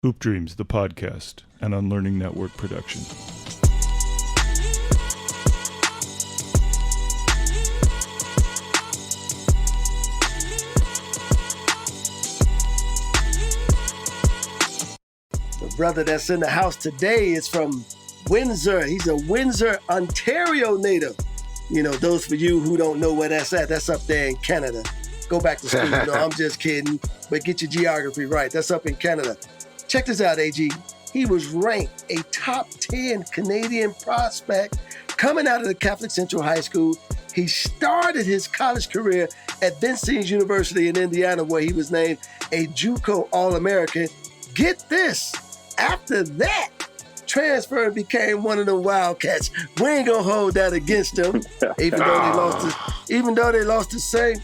Hoop Dreams, the podcast, an Unlearning Network production. The brother that's in the house today is from Windsor. He's a Windsor, Ontario native. You know, those for you who don't know where that's at, that's up there in Canada. Go back to school. No, I'm just kidding. But get your geography right. That's up in Canada. Check this out, Agee. He was ranked a top 10 Canadian prospect coming out of the Catholic Central High School. He started his college career at Vincennes University in Indiana, where he was named a JUCO All-American. Get this, after that, transferred and became one of the Wildcats. We ain't gonna hold that against him, even though they lost the same.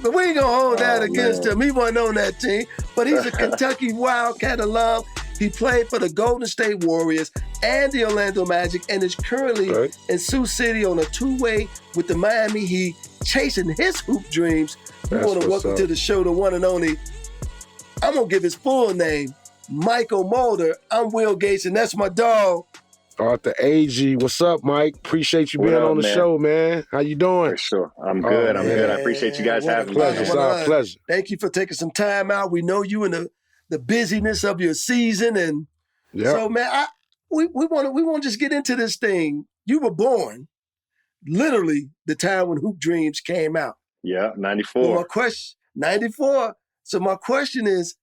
But we ain't gonna hold that against him. He wasn't on that team, but he's a Kentucky Wildcat alum. He played for the Golden State Warriors and the Orlando Magic, and is currently in Sioux City on a two-way with the Miami Heat, chasing his hoop dreams. We want to welcome to the show the one and only. I'm gonna give his full name, Mychal Mulder. I'm Will Gates, and that's my dog. Arthur Agee. What's up, Mike? Appreciate you being on the show, man. How you doing? For sure. I'm good. I'm good. I appreciate you guys having me. It's our pleasure. Thank you for taking some time out. We know you in the busyness of your season, and so, man, we want to just get into this thing. You were born literally the time when Hoop Dreams came out. Yeah, 94. So my question, 94. So my question is,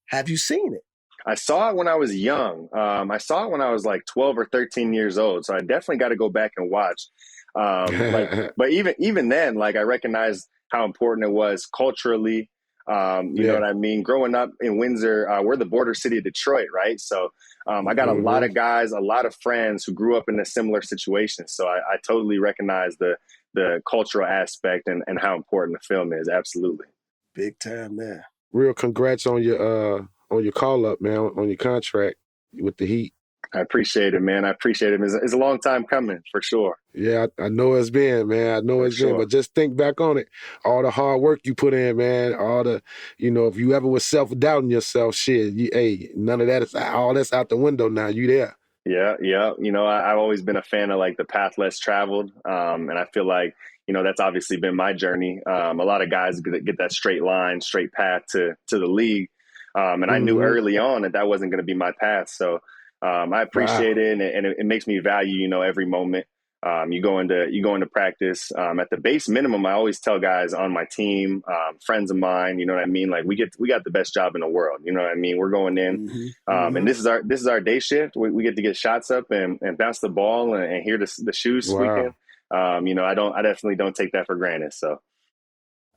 have you seen it? I saw it when I was young. I saw it when I was like 12 or 13 years old. So I definitely got to go back and watch. But even then, like, I recognized how important it was culturally. You know what I mean? Growing up in Windsor, we're the border city of Detroit, right? So I got a lot of guys, a lot of friends who grew up in a similar situation. So I totally recognize the cultural aspect and how important the film is. Absolutely. Big time there. Real congrats on your call up, man, on your contract with the Heat. I appreciate it, man. I appreciate it. It's a long time coming, for sure. Yeah, I know it's been, man. I know it's been. But just think back on it. All the hard work you put in, man. All the, if you ever was self-doubting yourself, none of that is, all that's out the window now. You there. Yeah. I've always been a fan of, like, the path less traveled. And I feel like, that's obviously been my journey. A lot of guys get that straight line, straight path to the league. And I knew early on that wasn't going to be my path. So I appreciate it, and it makes me value, every moment. You go into practice. At the base minimum, I always tell guys on my team, friends of mine, you know what I mean? Like, we got the best job in the world. You know what I mean? We're going in, and this is our day shift. We get to get shots up and bounce the ball and hear the shoes squeaking. I definitely don't take that for granted. So.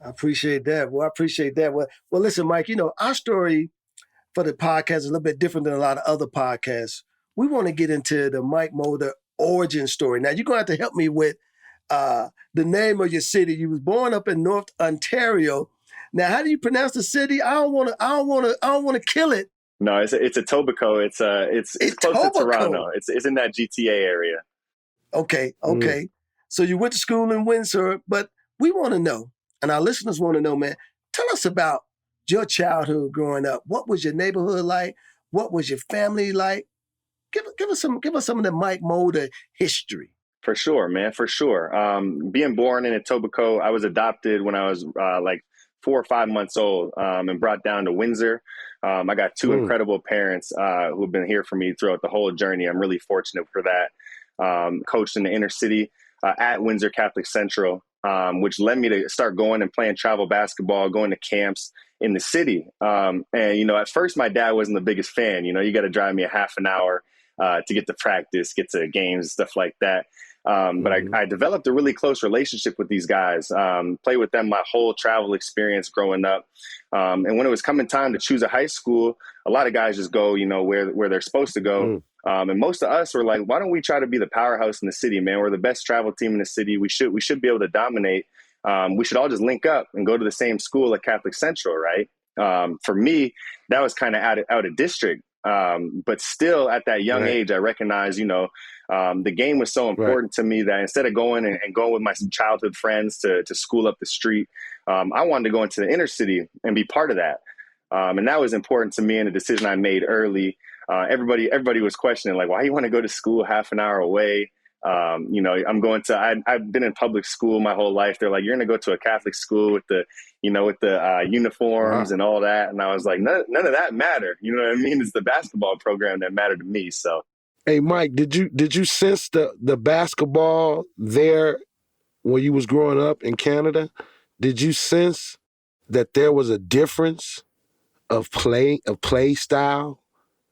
I appreciate that. Well, I appreciate that. Well, listen, Mike, our story for the podcast is a little bit different than a lot of other podcasts. We want to get into the Mychal Mulder origin story. Now, you're going to have to help me with the name of your city. You was born up in North Ontario. Now, how do you pronounce the city? I don't want to kill it. No, it's Etobicoke. It's close to Toronto. It's in that GTA area. Okay. So you went to school in Windsor, but we want to know, and our listeners want to know, man, tell us about your childhood growing up. What was your neighborhood like? What was your family like? Give us some of the Mychal Mulder history. For sure, man. For sure. Being born in Etobicoke, I was adopted when I was like 4 or 5 months old, and brought down to Windsor. I got two incredible parents who have been here for me throughout the whole journey. I'm really fortunate for that. Coached in the inner city at Windsor Catholic Central, which led me to start going and playing travel basketball, going to camps in the city. And, at first my dad wasn't the biggest fan. You got to drive me a half an hour to get to practice, get to games, stuff like that. But I developed a really close relationship with these guys, played with them my whole travel experience growing up. And when it was coming time to choose a high school, a lot of guys just go, where they're supposed to go. And most of us were like, why don't we try to be the powerhouse in the city, man? We're the best travel team in the city. We should be able to dominate. We should all just link up and go to the same school at Catholic Central, right? For me, that was kind of out of district. But still at that young age, I recognized, the game was so important to me that instead of going and going with my childhood friends to school up the street, I wanted to go into the inner city and be part of that. And that was important to me in a decision I made early. Everybody was questioning, like, why you want to go to school half an hour away? I've been in public school my whole life. They're like, you're going to go to a Catholic school with the uniforms and all that. And I was like, none of that mattered. You know what I mean? It's the basketball program that mattered to me. So, hey, Mike, did you sense the basketball there when you was growing up in Canada? Did you sense that there was a difference of play style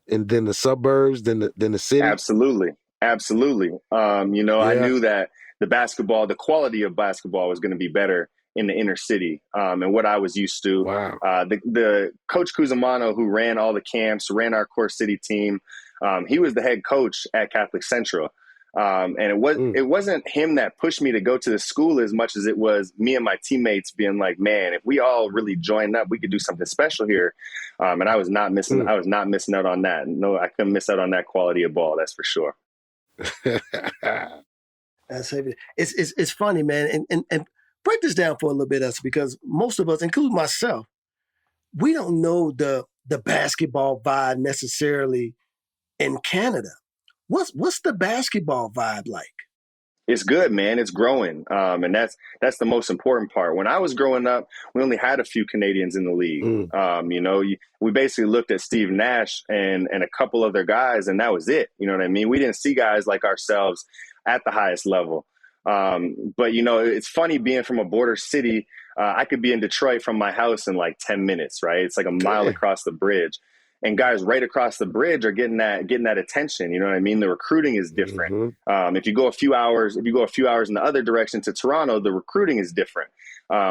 and then the suburbs than the city? Absolutely. I knew that the quality of basketball was going to be better in the inner city, and what I was used to. Wow. The coach Cusimano, who ran all the camps, ran our core city team, he was the head coach at Catholic Central. And it wasn't him that pushed me to go to the school as much as it was me and my teammates being like, man, if we all really joined up, we could do something special here. And I was not missing out on that. No, I couldn't miss out on that quality of ball. That's for sure. That's heavy. It's funny, man. And break this down for a little bit, us, because most of us, including myself, we don't know the basketball vibe necessarily in Canada. What's the basketball vibe like? It's good, man. It's growing. And that's the most important part. When I was growing up, we only had a few Canadians in the league. We basically looked at Steve Nash and a couple other guys, and that was it. You know what I mean? We didn't see guys like ourselves at the highest level. But it's funny being from a border city. I could be in Detroit from my house in like 10 minutes, right? It's like a mile across the bridge. And guys right across the bridge are getting that attention. You know what I mean? The recruiting is different. If you go a few hours in the other direction to Toronto, the recruiting is different.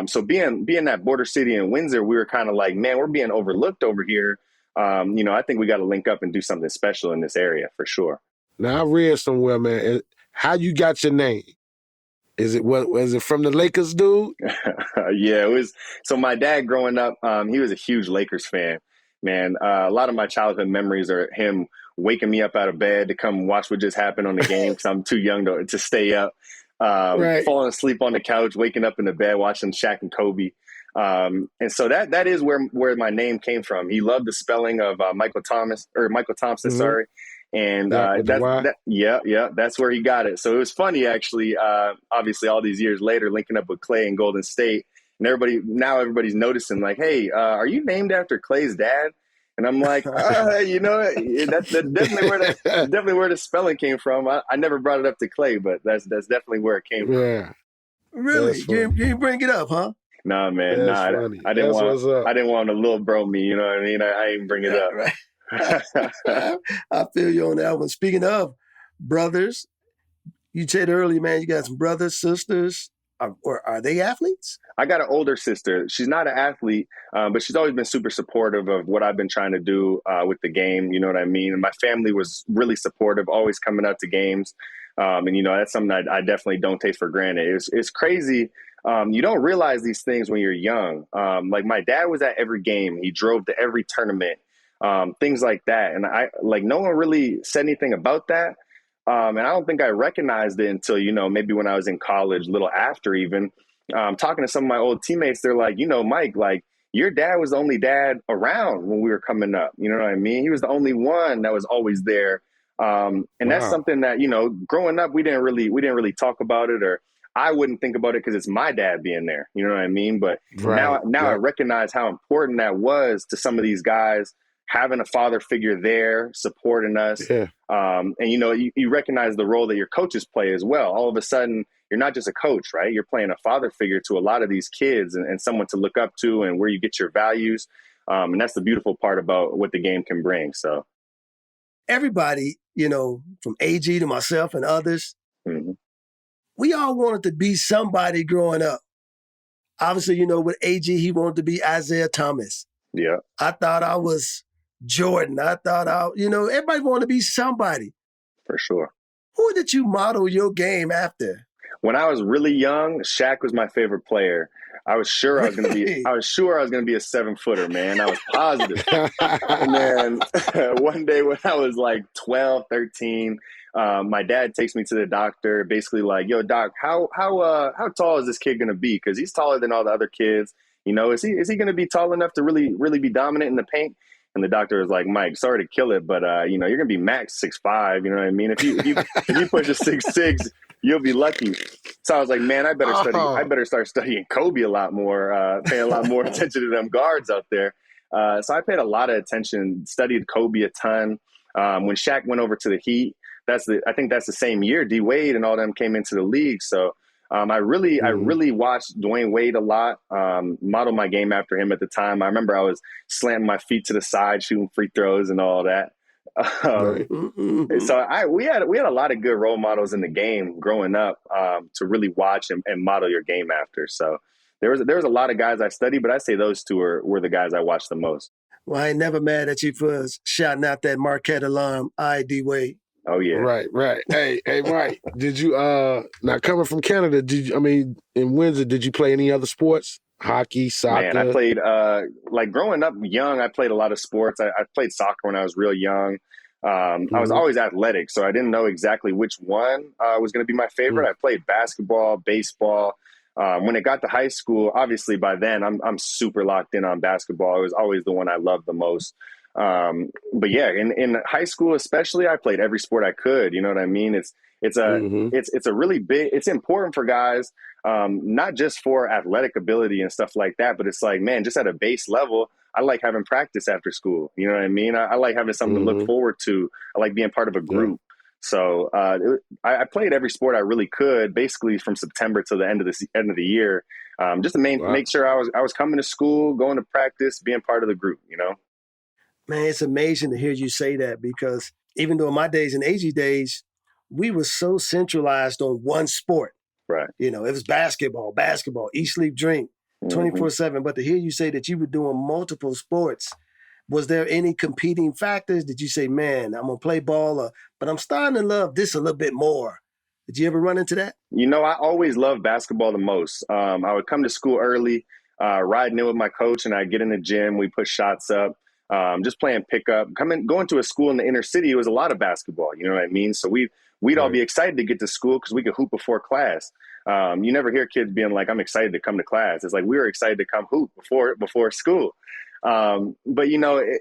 So being that border city in Windsor, we were kind of like, man, we're being overlooked over here. I think we got to link up and do something special in this area for sure. Now I read somewhere, man, how you got your name? Was it from the Lakers, dude? Yeah, it was. So my dad growing up, he was a huge Lakers fan. Man, a lot of my childhood memories are him waking me up out of bed to come watch what just happened on the game because I'm too young to stay up. Falling asleep on the couch, waking up in the bed, watching Shaq and Kobe. And so that is where my name came from. He loved the spelling of Michael Thompson, sorry. And that's where he got it. So it was funny, actually, obviously all these years later, linking up with Clay and Golden State. And everybody's noticing, like, hey, are you named after Clay's dad? And I'm like, that's definitely where the spelling came from. I never brought it up to Clay, but that's definitely where it came from. Yeah. Really? You didn't bring it up, huh? Nah, man. I didn't want a little bro me. You know what I mean? I didn't bring it up. Right. I feel you on that one. Speaking of brothers, you said earlier, man, you got some brothers, sisters. Or are they athletes? I got an older sister. She's not an athlete, but she's always been super supportive of what I've been trying to do with the game. You know what I mean? And my family was really supportive, always coming out to games. And that's something I definitely don't take for granted. It's crazy. You don't realize these things when you're young. Like my dad was at every game. He drove to every tournament, things like that. And no one really said anything about that. And I don't think I recognized it until, maybe when I was in college, a little after even. Talking to some of my old teammates, they're like, Mike, like your dad was the only dad around when we were coming up. You know what I mean? He was the only one that was always there. And that's something that, growing up, we didn't really talk about it, or I wouldn't think about it because it's my dad being there. You know what I mean? But now I recognize how important that was to some of these guys, having a father figure there supporting us. Yeah. And you recognize the role that your coaches play as well. All of a sudden, you're not just a coach, right? You're playing a father figure to a lot of these kids and someone to look up to and where you get your values. And that's the beautiful part about what the game can bring. So everybody, from Agee to myself and others, we all wanted to be somebody growing up. Obviously, with Agee, he wanted to be Isaiah Thomas. Yeah. I thought I was Jordan. I thought everybody wanted to be somebody. For sure. Who did you model your game after? When I was really young, Shaq was my favorite player. I was sure I was going to be. I was sure I was going to be a 7-footer, man. I was positive. And then one day when I was like 12, 13, my dad takes me to the doctor, basically like, "Yo, doc, how tall is this kid going to be? Because he's taller than all the other kids. Is he going to be tall enough to really be dominant in the paint? And the doctor was like, Mike, sorry to kill it, but you're going to be max 6'5". You know what I mean? If you push a 6'6", you'll be lucky. So I was like, man, I better start studying Kobe a lot more, paying a lot more attention to them guards out there. So I paid a lot of attention, studied Kobe a ton. When Shaq went over to the Heat, I think that's the same year D Wade and all them came into the league. So I really watched Dwayne Wade a lot, modeled my game after him at the time. I remember I was slanting my feet to the side, shooting free throws and all that. So we had a lot of good role models in the game growing up to really watch and model your game after. So there was a lot of guys I studied, but I'd say those two were the guys I watched the most. Well, I ain't never mad at you for shouting out that Marquette alum, D Wade. Oh yeah. Right. Hey, Mike, did you now coming from Canada, in Windsor, did you play any other sports? Hockey, soccer? Man, I played like growing up young, I played a lot of sports. I played soccer when I was real young. I was always athletic, so I didn't know exactly which one was going to be my favorite. I played basketball, baseball. When it got to high school, obviously by then I'm super locked in on basketball. It was always the one I loved the most. But yeah, in high school especially, I played every sport I could. You know what I mean? It's a really big. It's important for guys, not just for athletic ability and stuff like that, but it's like, man, just at a base level, I like having practice after school. You know what I mean? I like having something to look forward to. I like being part of a group. So I played every sport I really could, basically from September to the end of the year, just to make sure I was coming to school, going to practice, being part of the group. Man, it's amazing to hear you say that, because even though in my days and Agee days, we were so centralized on one sport. Right. It was basketball, eat, sleep, drink, 24/7. But to hear you say that you were doing multiple sports, was there any competing factors? Did you say, man, I'm going to play ball, but I'm starting to love this a little bit more? Did you ever run into that? I always loved basketball the most. I would come to school early, riding in with my coach, and I'd get in the gym. We put shots up. Just playing pickup, going to a school in the inner city, it was a lot of basketball. You know what I mean? So we'd all be excited to get to school because we could hoop before class. You never hear kids being like, I'm excited to come to class. It's like, we were excited to come hoop before school. But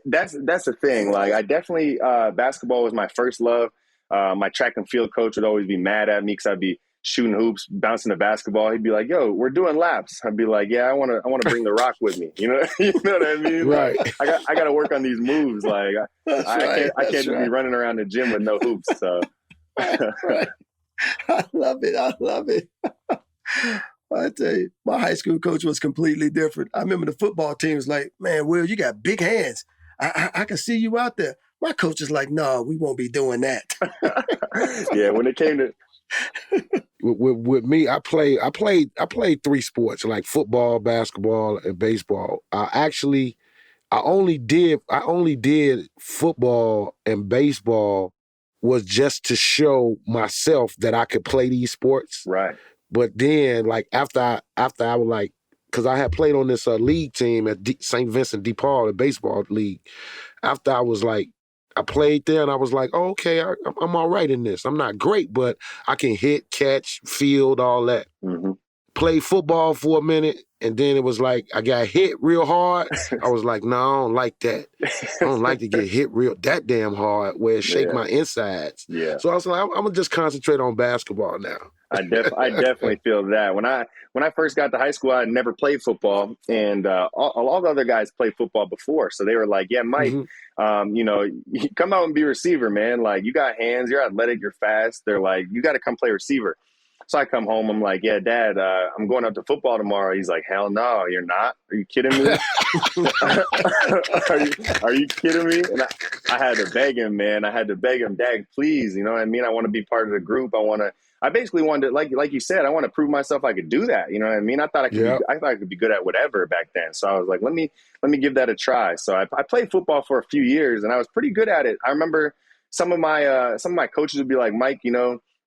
that's the thing. Like, I definitely, basketball was my first love. My track and field coach would always be mad at me because I'd be shooting hoops, bouncing the basketball. He'd be like, yo, we're doing laps. I'd be like, yeah, I want to bring the rock with me. You know what I mean? Right. Like, I got to work on these moves. Like, I can't be running around the gym with no hoops. So. Right. I love it. I tell you, my high school coach was completely different. I remember the football team was like, man, Will, you got big hands. I can see you out there. My coach is like, no, we won't be doing that. Yeah, when it came to with me, I played three sports, like football, basketball, and baseball. I only did football and baseball was just to show myself that I could play these sports. Right. But then, like after I was like, because I had played on this league team at St. Vincent de Paul, the baseball league. After I was like, I played there and I was like, oh, okay, I'm all right in this. I'm not great, but I can hit, catch, field, all that. Mm-hmm. Played football for a minute, and then it was like I got hit real hard. I was like, no, I don't like that. I don't like to get hit that damn hard where it shake my insides. Yeah. So I was like, I'm gonna just concentrate on basketball now. I definitely feel that. When I first got to high school, I had never played football, and all the other guys played football before. So they were like, yeah, Mike, you come out and be a receiver, man. Like, you got hands, you're athletic, you're fast. They're like, you got to come play receiver. So I come home, I'm like, yeah, Dad, I'm going up to football tomorrow. He's like, hell no, you're not. Are you kidding me? Are you kidding me? And I had to beg him, man. I had to beg him, Dad, please. You know what I mean? I want to be part of the group. I basically wanted to, like you said, I want to prove myself I could do that. You know what I mean? I thought I could be good at whatever back then. So I was like, let me give that a try. So I played football for a few years, and I was pretty good at it. I remember some of my coaches would be like, Mike,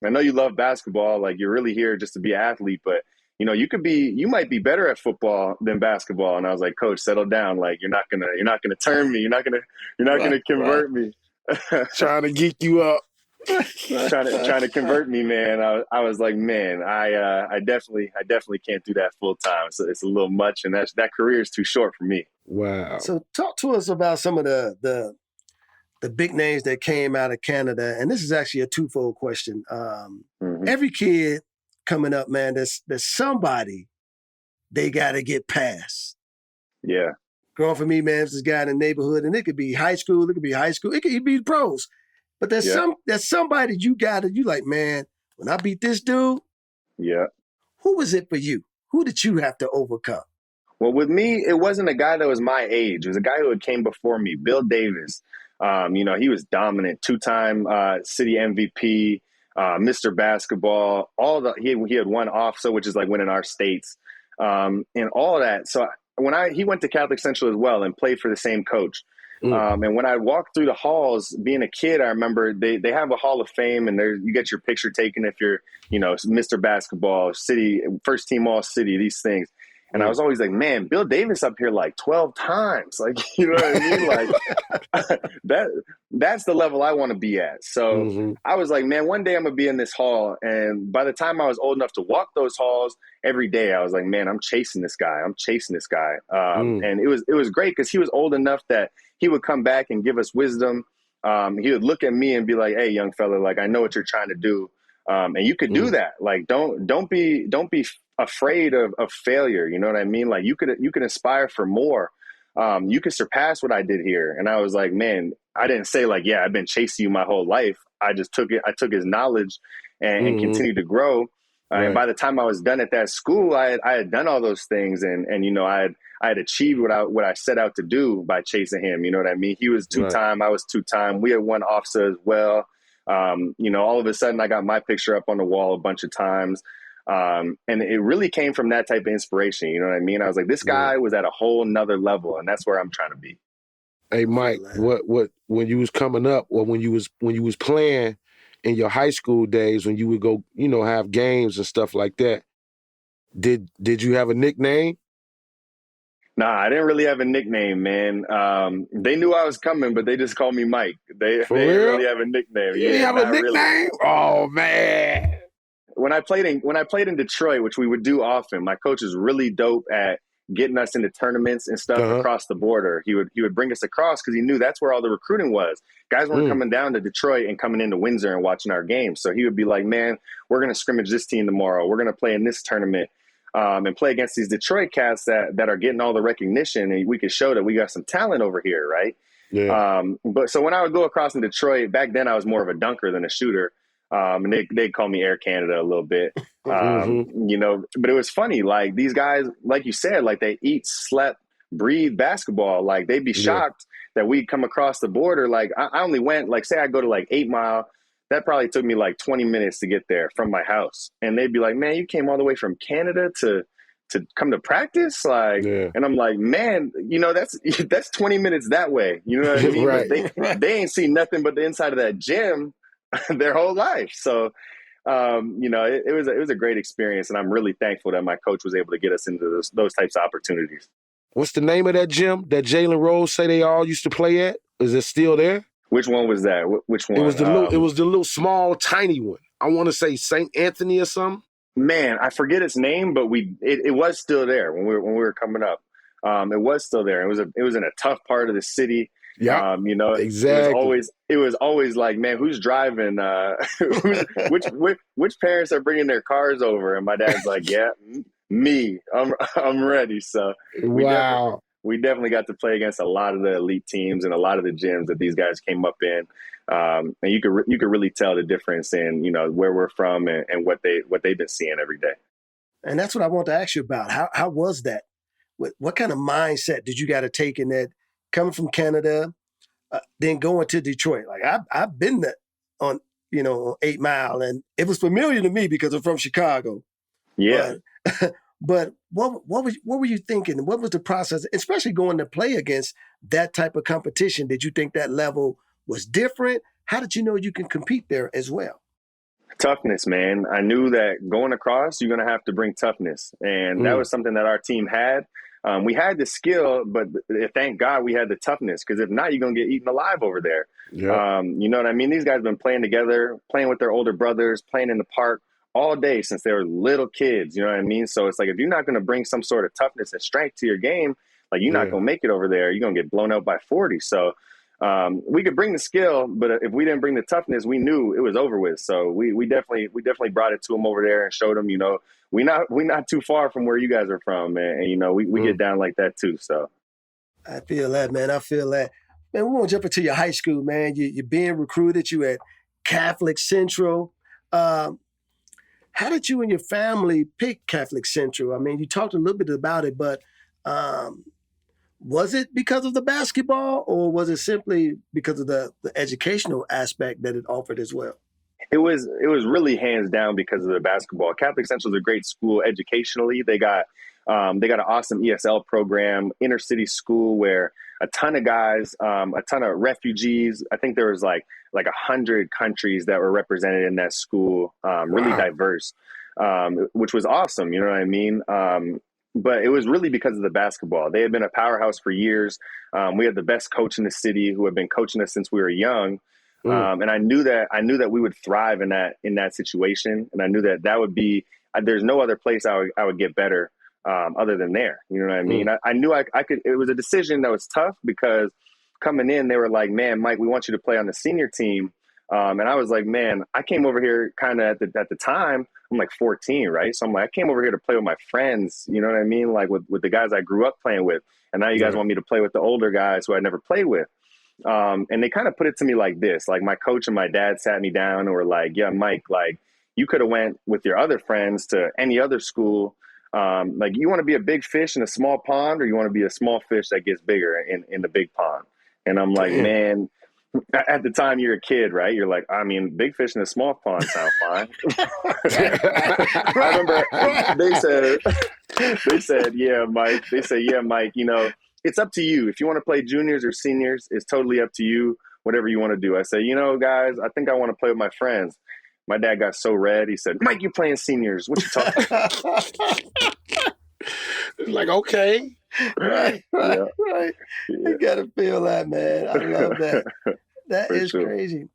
I know you love basketball. Like, you're really here just to be an athlete, but you might be better at football than basketball. And I was like, Coach, settle down. Like, you're not gonna turn me. You're not gonna convert me. Trying to geek you up. trying to convert me, man. I was like, man, I definitely can't do that full time. So it's a little much, and that career is too short for me. Wow. So talk to us about some of the big names that came out of Canada. And this is actually a twofold question. Every kid coming up, man, there's somebody they got to get past. Yeah. Growing for me, man, it's this guy in the neighborhood, and it could be high school, it could be pros. But there's somebody you like, man, when I beat this dude, who was it for you? Who did you have to overcome? Well, with me, it wasn't a guy that was my age. It was a guy who had came before me, Bill Davis. He was dominant, 2-time city MVP, Mr. Basketball. He had won OFSA, which is like winning our states, and all that. So he went to Catholic Central as well and played for the same coach. And when I walked through the halls, being a kid, I remember they have a Hall of Fame, and you get your picture taken if you're, Mr. Basketball, city, first team all city, these things. And I was always like, man, Bill Davis up here like 12 times. Like, you know what I mean? Like that's the level I want to be at. So I was like, man, one day I'm going to be in this hall. And by the time I was old enough to walk those halls every day, I was like, man, I'm chasing this guy. And it was great because he was old enough that he would come back and give us wisdom. He would look at me and be like, hey, young fella, like, I know what you're trying to do. And you could do that. Like, don't be afraid of failure. You know what I mean? Like, you could aspire for more. You could surpass what I did here. And I was like, man, I didn't say like, yeah, I've been chasing you my whole life. I just took his knowledge and continued to grow. And by the time I was done at that school, I had done all those things. And I had achieved what I set out to do by chasing him. You know what I mean? He was 2-time. I was 2-time. We had won OFSA as well. All of a sudden I got my picture up on the wall a bunch of times. And it really came from that type of inspiration. You know what I mean? I was like, this guy was at a whole nother level, and that's where I'm trying to be. Hey, Mike, what when you was coming up, or when you was playing in your high school days, when you would go, have games and stuff like that, did you have a nickname? Nah, I didn't really have a nickname, man. They knew I was coming, but they just called me Mike. They didn't really have a nickname. You didn't have a nickname? Really. Oh man. When I played in Detroit, which we would do often, my coach is really dope at getting us into tournaments and stuff across the border. He would bring us across because he knew that's where all the recruiting was. Guys weren't coming down to Detroit and coming into Windsor and watching our games. So he would be like, man, we're going to scrimmage this team tomorrow. We're going to play in this tournament. And play against these Detroit cats that are getting all the recognition, and we could show that we got some talent over here, right? Yeah. But so when I would go across in Detroit, back then I was more of a dunker than a shooter. And they'd call me Air Canada a little bit, but it was funny. Like, these guys, like you said, like, they eat, slept, breathe basketball. Like, they'd be shocked that we'd come across the border. Like, I only went, like, say I go to like 8 Mile. That probably took me like 20 minutes to get there from my house. And they'd be like, man, you came all the way from Canada to come to practice? Like, and I'm like, man, that's 20 minutes that way. You know what I mean? Right. They ain't seen nothing but the inside of that gym their whole life. So, it was a great experience. And I'm really thankful that my coach was able to get us into those types of opportunities. What's the name of that gym that Jalen Rose say they all used to play at? Is it still there? Which one was that? Which one? It was the little small, tiny one. I want to say St. Anthony or something. Man, I forget its name, but it was still there when we were coming up. It was still there. It was in a tough part of the city. Yeah, exactly. It was always like, man, who's driving? Which parents are bringing their cars over? And my dad's like, yeah, me. I'm ready. So we definitely got to play against a lot of the elite teams and a lot of the gyms that these guys came up in. And you could really tell the difference in, where we're from and what they've been seeing every day. And that's what I want to ask you about. How was that? What kind of mindset did you got to take in that, coming from Canada, then going to Detroit? Like, I've been there on 8 Mile, and it was familiar to me because I'm from Chicago. Yeah. But what were you thinking? What was the process, especially going to play against that type of competition? Did you think that level was different? How did you know you can compete there as well? Toughness, man. I knew that going across, you're going to have to bring toughness. And that was something that our team had. We had the skill, but thank God we had the toughness, because if not, you're going to get eaten alive over there. Yeah. You know what I mean? These guys have been playing together, playing with their older brothers, playing in the park all day since they were little kids. You know what I mean? So it's like, if you're not going to bring some sort of toughness and strength to your game, like, you're not going to make it over there. You're going to get blown out by 40. So we could bring the skill, but if we didn't bring the toughness, we knew it was over with. So we definitely brought it to them over there and showed them, you know, we not too far from where you guys are from, man. And you know, we get down like that too. So I feel that, man. I feel that. Man, we want to jump into your high school, man. You're being recruited. You at Catholic Central. How did you and your family pick Catholic Central? I mean, you talked a little bit about it, but was it because of the basketball, or was it simply because of the educational aspect that it offered as well? it was really hands down because of the basketball. Catholic Central is a great school educationally. They got an awesome ESL program, inner city school where a ton of guys, a ton of refugees. I think there was like 100 countries that were represented in that school. Really diverse, which was awesome. You know what I mean? But it was really because of the basketball. They had been a powerhouse for years. We had the best coach in the city who had been coaching us since we were young. And I knew that we would thrive in that situation. And I knew that would be, there's no other place I would get better other than there. You know what I mean? I knew I could. It was a decision that was tough because coming in, they were like, man, Mike, we want you to play on the senior team. And I was like, man, I came over here kind of at the time, I'm like 14, right? So I'm like, I came over here to play with my friends, you know what I mean? Like with the guys I grew up playing with. And now you guys want me to play with the older guys who I never played with. And they kind of put it to me like this, like my coach and my dad sat me down and were like, yeah, Mike, like you could have went with your other friends to any other school. Like you want to be a big fish in a small pond, or you want to be a small fish that gets bigger in the big pond. And I'm like, man, at the time you're a kid, right? You're like, I mean, big fish in a small pond sound fine. I remember they said, yeah, Mike. They say, yeah, Mike, you know, it's up to you. If you want to play juniors or seniors, it's totally up to you, whatever you want to do. I say, you know, guys, I think I want to play with my friends. My dad got so red. He said, Mike, you're playing seniors. What you talking about? Like, okay. Right. Yeah. You got to feel that, man. I love that. That is crazy.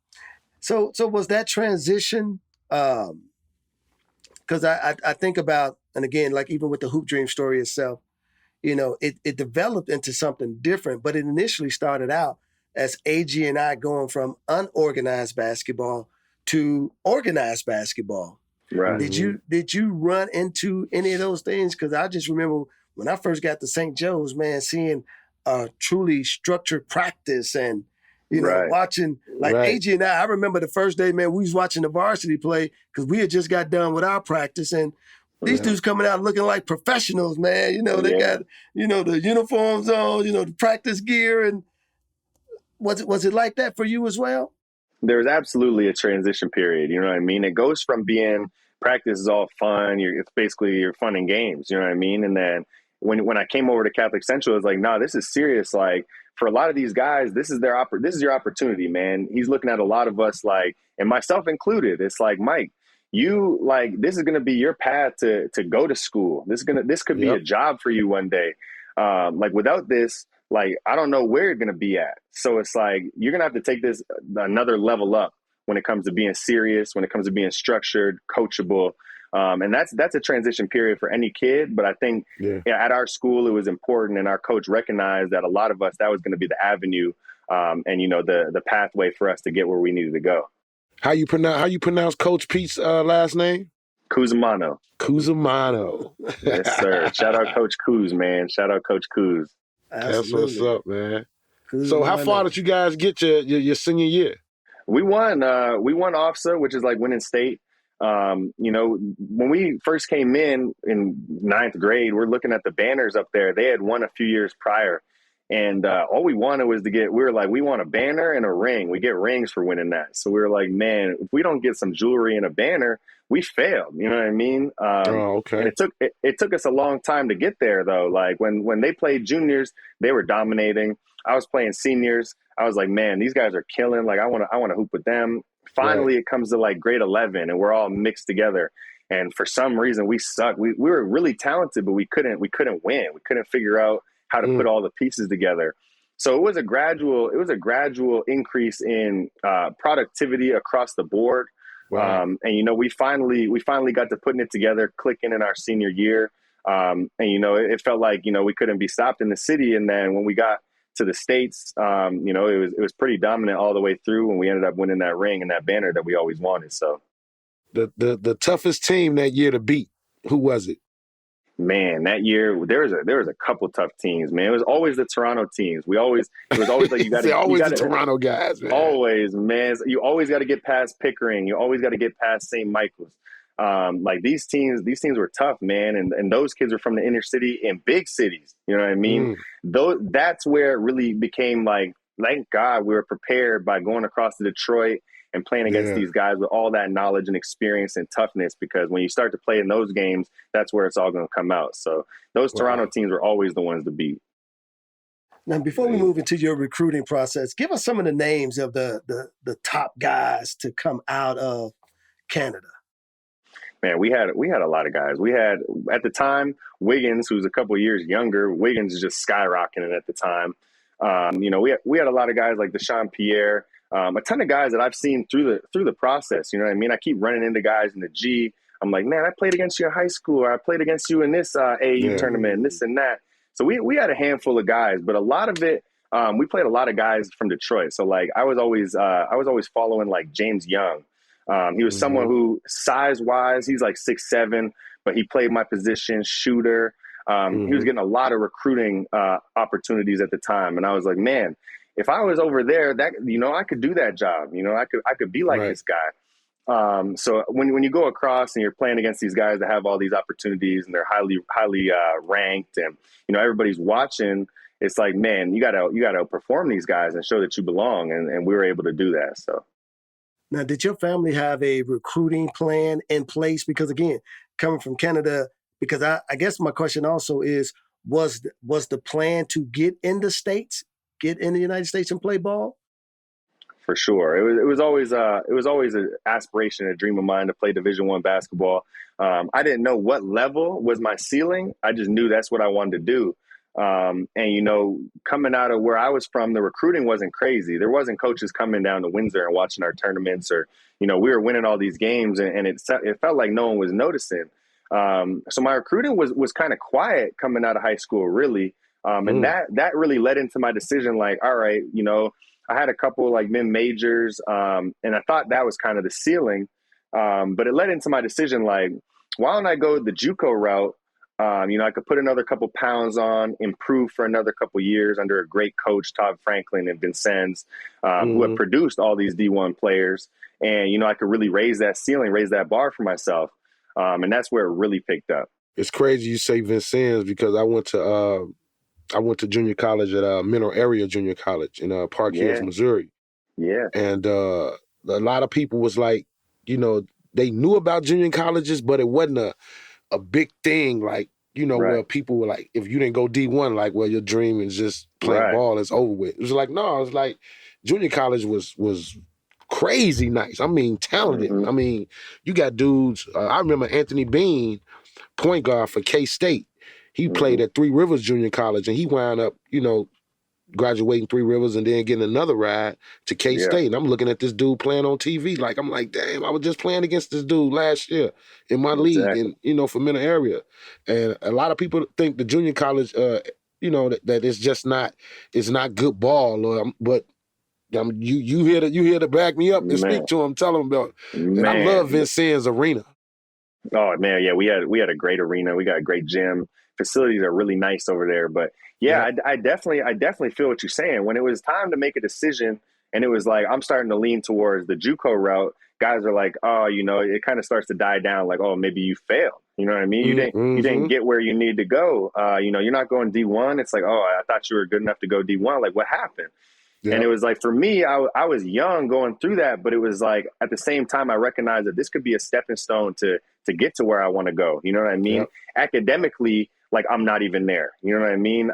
So was that transition, because I think about, and again, like even with the Hoop Dream story itself, you know, it developed into something different, but it initially started out as Agee and I going from unorganized basketball to organized basketball. Right. Did you run into any of those things? Because I just remember when I first got to St. Joe's, man, seeing truly structured practice and, you know, watching like Agee and I remember the first day, man, we was watching the varsity play because we had just got done with our practice, and these dudes coming out looking like professionals, man. You know, they got, you know, the uniforms on, you know, the practice gear. And was it like that for you as well? There's absolutely a transition period. You know what I mean? It goes from being practice is all fun. It's basically your fun and games. You know what I mean? And then when I came over to Catholic Central, it was like, no, this is serious. Like for a lot of these guys, this is your opportunity, man. He's looking at a lot of us like, and myself included. It's like, Mike, you like, this is going to be your path to go to school. This could be a job for you one day. Like without this, like, I don't know where you're going to be at. So it's like, you're going to have to take this another level up when it comes to being serious, when it comes to being structured, coachable. And that's a transition period for any kid. But I think at our school, it was important, and our coach recognized that a lot of us, that was going to be the avenue and, you know, the pathway for us to get where we needed to go. How you pronounce Coach Pete's last name? Kuzmano. Yes, sir. Shout out Coach Kuz, man. Shout out Coach Kuz. That's what's up, man. So how far did you guys get your senior year? We won OFSA, which is like winning state. You know, when we first came in ninth grade, we're looking at the banners up there. They had won a few years prior. And all we wanted was we were like, we want a banner and a ring. We get rings for winning that. So we were like, man, if we don't get some jewelry and a banner, we failed. You know what I mean? Okay. And it took us a long time to get there, though. Like when they played juniors, they were dominating. I was playing seniors. I was like, man, these guys are killing. Like I want to hoop with them. Finally, it comes to like grade 11, and we're all mixed together. And for some reason we sucked. We were really talented, but we couldn't win. We couldn't figure out how to put all the pieces together. So it was a gradual increase in productivity across the board. Wow. And, you know, we finally got to putting it together, clicking in our senior year. And, you know, it felt like, you know, we couldn't be stopped in the city. And then when we got to the States, you know, it was pretty dominant all the way through, and we ended up winning that ring and that banner that we always wanted. So the toughest team that year to beat, who was it? Man, that year there was a couple tough teams. Man, it was always the Toronto teams. It was always like you got the Toronto guys. Man. Always, man. You always got to get past Pickering. You always got to get past St. Michael's. Like these teams were tough, man. And those kids were from the inner city in big cities. You know what I mean? That's where it really became like, thank God we were prepared by going across to Detroit and playing against these guys with all that knowledge and experience and toughness, because when you start to play in those games, that's where it's all going to come out. So those Toronto teams were always the ones to beat. Now, before we move into your recruiting process, give us some of the names of the top guys to come out of Canada. Man, we had a lot of guys. We had, at the time, Wiggins, who's a couple of years younger. Wiggins is just skyrocketing at the time. You know, we had a lot of guys like Deshaun Pierre, a ton of guys that I've seen through the process. You know what I mean? I keep running into guys in the G. I'm like, man, I played against you in high school, or I played against you in this AAU tournament, and this and that. So we had a handful of guys, but a lot of it, we played a lot of guys from Detroit. So like I was always following like James Young. He was someone who, size-wise, he's like 6'7", but he played my position, shooter. He was getting a lot of recruiting opportunities at the time, and I was like, man, if I was over there, that, you know, I could do that job. You know, I could be like this guy. So when you go across and you're playing against these guys that have all these opportunities and they're highly ranked, and you know everybody's watching, it's like, man, you gotta perform these guys and show that you belong, and we were able to do that. So. Now, did your family have a recruiting plan in place? Because again, coming from Canada, because I guess my question also is, was the plan to get in the United States and play ball? For sure. It was always an aspiration, a dream of mine to play Division I basketball. I didn't know what level was my ceiling. I just knew that's what I wanted to do. And, you know, coming out of where I was from, the recruiting wasn't crazy. There wasn't coaches coming down to Windsor and watching our tournaments, or, you know, we were winning all these games, and it felt like no one was noticing. So my recruiting was kind of quiet coming out of high school, really. And that really led into my decision, like, all right, you know, I had a couple like mid-majors, and I thought that was kind of the ceiling. But it led into my decision, like, why don't I go the JUCO route? You know, I could put another couple pounds on, improve for another couple years under a great coach, Todd Franklin and Vincennes, who have produced all these D1 players. And, you know, I could really raise that ceiling, raise that bar for myself. And that's where it really picked up. It's crazy you say Vincennes, because I went to junior college at Mineral Area Junior College in Park Hills, Missouri. Yeah. And a lot of people was like, you know, they knew about junior colleges, but it wasn't a big thing, like, you know, where people were like, if you didn't go D1, like, well, your dream is just playing ball, it's over with. It was like, no, it was like junior college was crazy nice. I mean, talented. I mean, you got dudes. I remember Anthony Bean, point guard for K-State. He played at Three Rivers Junior College, and he wound up, you know, graduating Three Rivers and then getting another ride to K-State. And I'm looking at this dude playing on TV. Like, I'm like, damn, I was just playing against this dude last year in my league, and, you know, for Mineral Area. And a lot of people think the junior college, you know, that it's just not, it's not good ball. But you here to back me up and speak to him, tell him about it. And I love Vincennes Arena. Oh man, yeah, we had a great arena. We got a great gym. Facilities are really nice over there. But I definitely feel what you're saying. When it was time to make a decision, and it was like I'm starting to lean towards the JUCO route, guys are like, oh, you know, it kind of starts to die down. Like, oh, maybe you failed. You know what I mean? You didn't get where you need to go. You know, you're not going D1. It's like, oh, I thought you were good enough to go D1. Like, what happened? And it was like, for me, I was young going through that, but it was like, at the same time, I recognized that this could be a stepping stone to get to where I want to go. You know what I mean? Academically, like, I'm not even there. You know what I mean?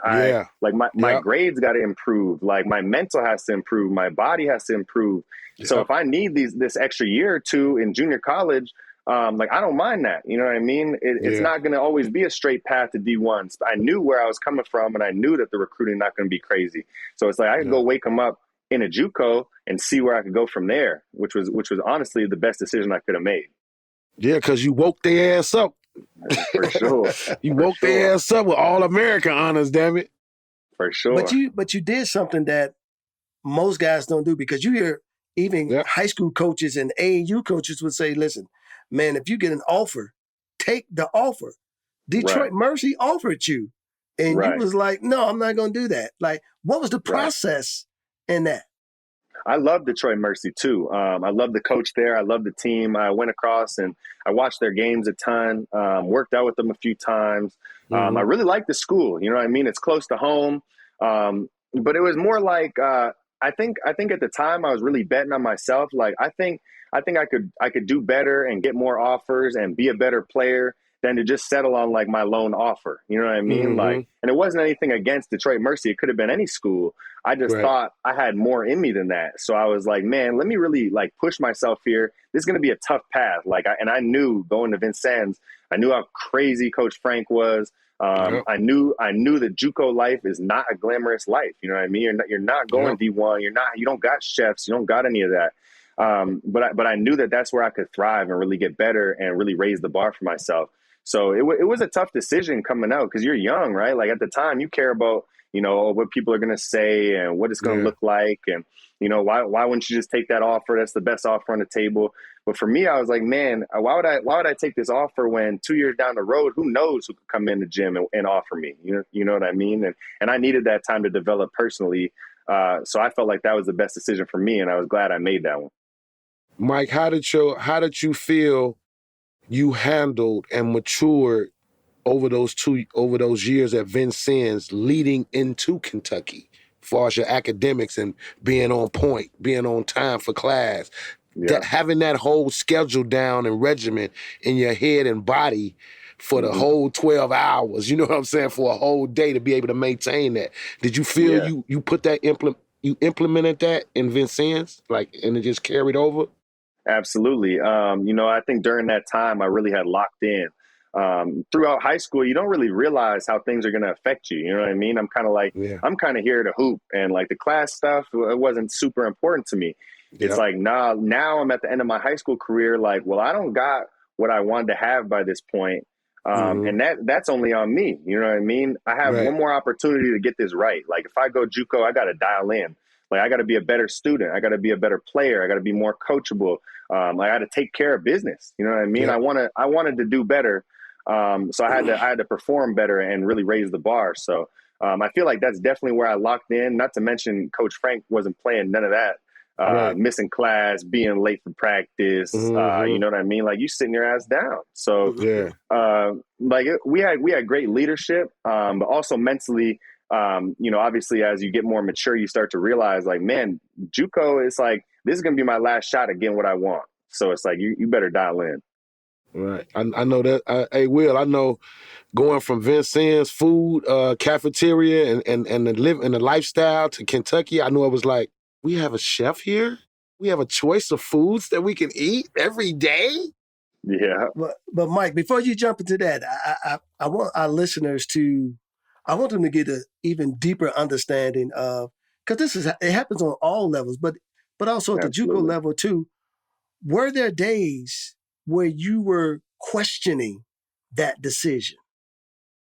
Like my grades got to improve. Like, my mental has to improve. My body has to improve. So if I need this extra year or two in junior college, like, I don't mind that. You know what I mean? It's not going to always be a straight path to D1. I knew where I was coming from, and I knew that the recruiting not going to be crazy. So it's like I could go wake them up in a JUCO and see where I could go from there, which was honestly the best decision I could have made. Yeah, because you woke their ass up. For sure. You woke their ass up with all American honors, damn it. For sure. But you did something that most guys don't do, because you hear even high school coaches and AAU coaches would say, listen, man, if you get an offer, take the offer. Detroit Mercy offered you. And you was like, no, I'm not going to do that. Like, what was the process in that? I love Detroit Mercy too. I love the coach there. I love the team. I went across and I watched their games a ton, worked out with them a few times. I really like the school. You know what I mean? It's close to home. But it was more like, I think at the time I was really betting on myself. Like, I think I could do better and get more offers and be a better player than to just settle on like my lone offer. You know what I mean? Like, and it wasn't anything against Detroit Mercy. It could have been any school. I just thought I had more in me than that. So I was like, man, let me really like push myself here. This is going to be a tough path. Like, I knew going to Vincennes, I knew how crazy Coach Frank was. I knew that JUCO life is not a glamorous life. You know what I mean? You're not going D1. You don't got chefs. You don't got any of that. But I knew that that's where I could thrive and really get better and really raise the bar for myself. So it was a tough decision coming out, because you're young, right? Like, at the time you care about, you know, what people are going to say and what it's going to look like. And, you know, why wouldn't you just take that offer? That's the best offer on the table. But for me, I was like, man, why would I take this offer when 2 years down the road, who knows who could come in the gym and offer me? You know what I mean? And I needed that time to develop personally. So I felt like that was the best decision for me, and I was glad I made that one. Mike, how did you feel you handled and matured over those years at Vincennes leading into Kentucky, as far as your academics and being on point, being on time for class, having that whole schedule down and regimen in your head and body for the whole 12 hours, you know what I'm saying, for a whole day, to be able to maintain that? Did you feel you put that you implemented that in Vincennes, like, and it just carried over? Absolutely. You know, I think during that time I really had locked in. Throughout high school, you don't really realize how things are going to affect you. You know what I mean? I'm kind of like, I'm kind of here to hoop, and like the class stuff, it wasn't super important to me. It's like, now I'm at the end of my high school career. Like, well, I don't got what I wanted to have by this point. And that's only on me. You know what I mean? I have one more opportunity to get this right. Like, if I go JUCO, I got to dial in. Like, I got to be a better student. I got to be a better player. I got to be more coachable. I got to take care of business. You know what I mean? I wanted to do better. So I had to perform better and really raise the bar. So I feel like that's definitely where I locked in. Not to mention Coach Frank wasn't playing none of that. Missing class, being late for practice. You know what I mean? Like, you sitting your ass down. So we had great leadership, but also mentally. You know, obviously, as you get more mature, you start to realize, like, man, JUCO is like, this is going to be my last shot at getting what I want. So it's like, you better dial in. Right. I know that. Hey, Will, I know going from Vincennes food, cafeteria and the lifestyle to Kentucky, I know it was like, we have a chef here? We have a choice of foods that we can eat every day? Yeah. But Mike, before you jump into that, I want our listeners I want them to get an even deeper understanding of, because it happens on all levels, but also at the JUCO level too. Were there days where you were questioning that decision?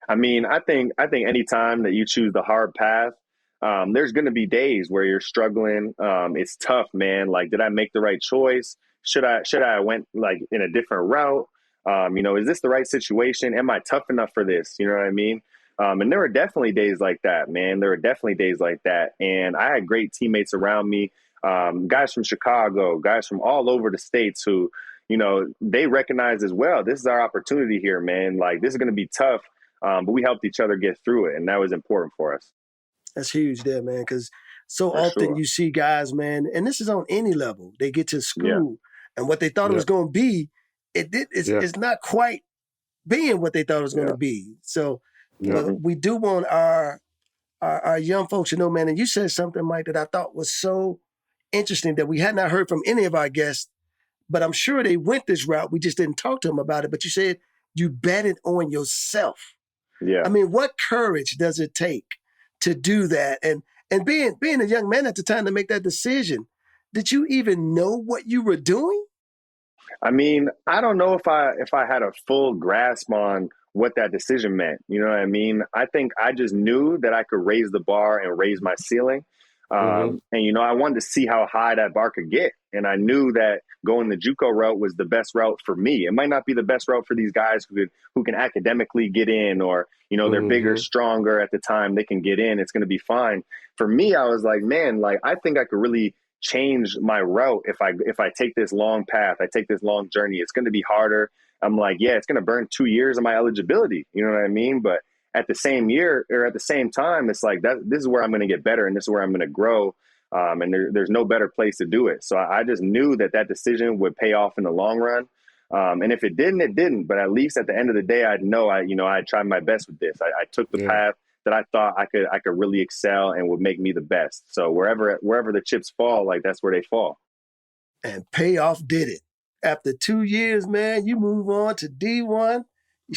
I mean, I think any time that you choose the hard path, there's going to be days where you're struggling. It's tough, man. Like, did I make the right choice? Should I went like in a different route? You know, is this the right situation? Am I tough enough for this? You know what I mean? And there were definitely days like that, man. There were definitely days like that. And I had great teammates around me, guys from Chicago, guys from all over the states who, you know, they recognized as well, this is our opportunity here, man. Like, this is going to be tough, but we helped each other get through it. And that was important for us. That's huge there, man, because so often you see guys, man, and this is on any level. They get to school and what they thought it was going to be, it's not quite being what they thought it was going to be. So we do want our young folks to know, man, and you said something, Mike, that I thought was so interesting that we had not heard from any of our guests but I'm sure they went this route. We just didn't talk to them about it. But you said you betted on yourself. Yeah. I mean, what courage does it take to do that? And being a young man at the time to make that decision, did you even know what you were doing? I mean, I don't know if I had a full grasp on what that decision meant. You know what I mean? I think I just knew that I could raise the bar and raise my ceiling. And, you know, I wanted to see how high that bar could get. And I knew that going the JUCO route was the best route for me. It might not be the best route for these guys who can academically get in, or, you know, they're bigger, stronger at the time, they can get in. It's going to be fine. For me, I was like, man, like, I think I could really change my route if I take this long path, I take this long journey. It's going to be harder. I'm like, yeah, it's going to burn 2 years of my eligibility. You know what I mean? But at the same time, it's like this is where I'm going to get better, and this is where I'm going to grow. And there's no better place to do it. So I just knew that decision would pay off in the long run. And if it didn't, it didn't. But at least at the end of the day, I'd know I tried my best with this. I took the path that I thought I could really excel and would make me the best. So wherever the chips fall, like, that's where they fall. And payoff did it. After 2 years, man, you move on to D1.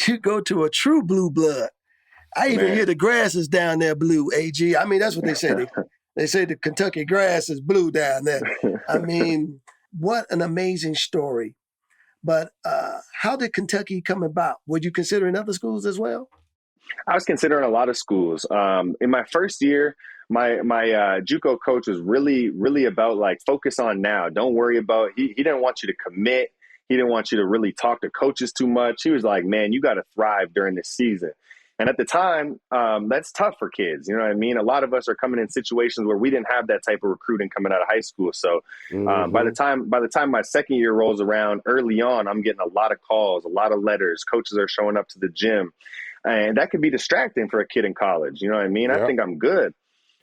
You go to a true blue blood. I even hear the grass is down there blue, Agee. I mean, that's what they say. They say the Kentucky grass is blue down there. I mean, what an amazing story. But how did Kentucky come about? Were you considering other schools as well? I was considering a lot of schools. In my first year, my JUCO coach was really about, like, focus on now. Don't worry about, he didn't want you to commit. He didn't want you to really talk to coaches too much. He was like, man, you got to thrive during this season. And at the time, that's tough for kids. You know what I mean? A lot of us are coming in situations where we didn't have that type of recruiting coming out of high school. So by the time my second year rolls around, early on, I'm getting a lot of calls, a lot of letters. Coaches are showing up to the gym. And that can be distracting for a kid in college. You know what I mean? I think I'm good.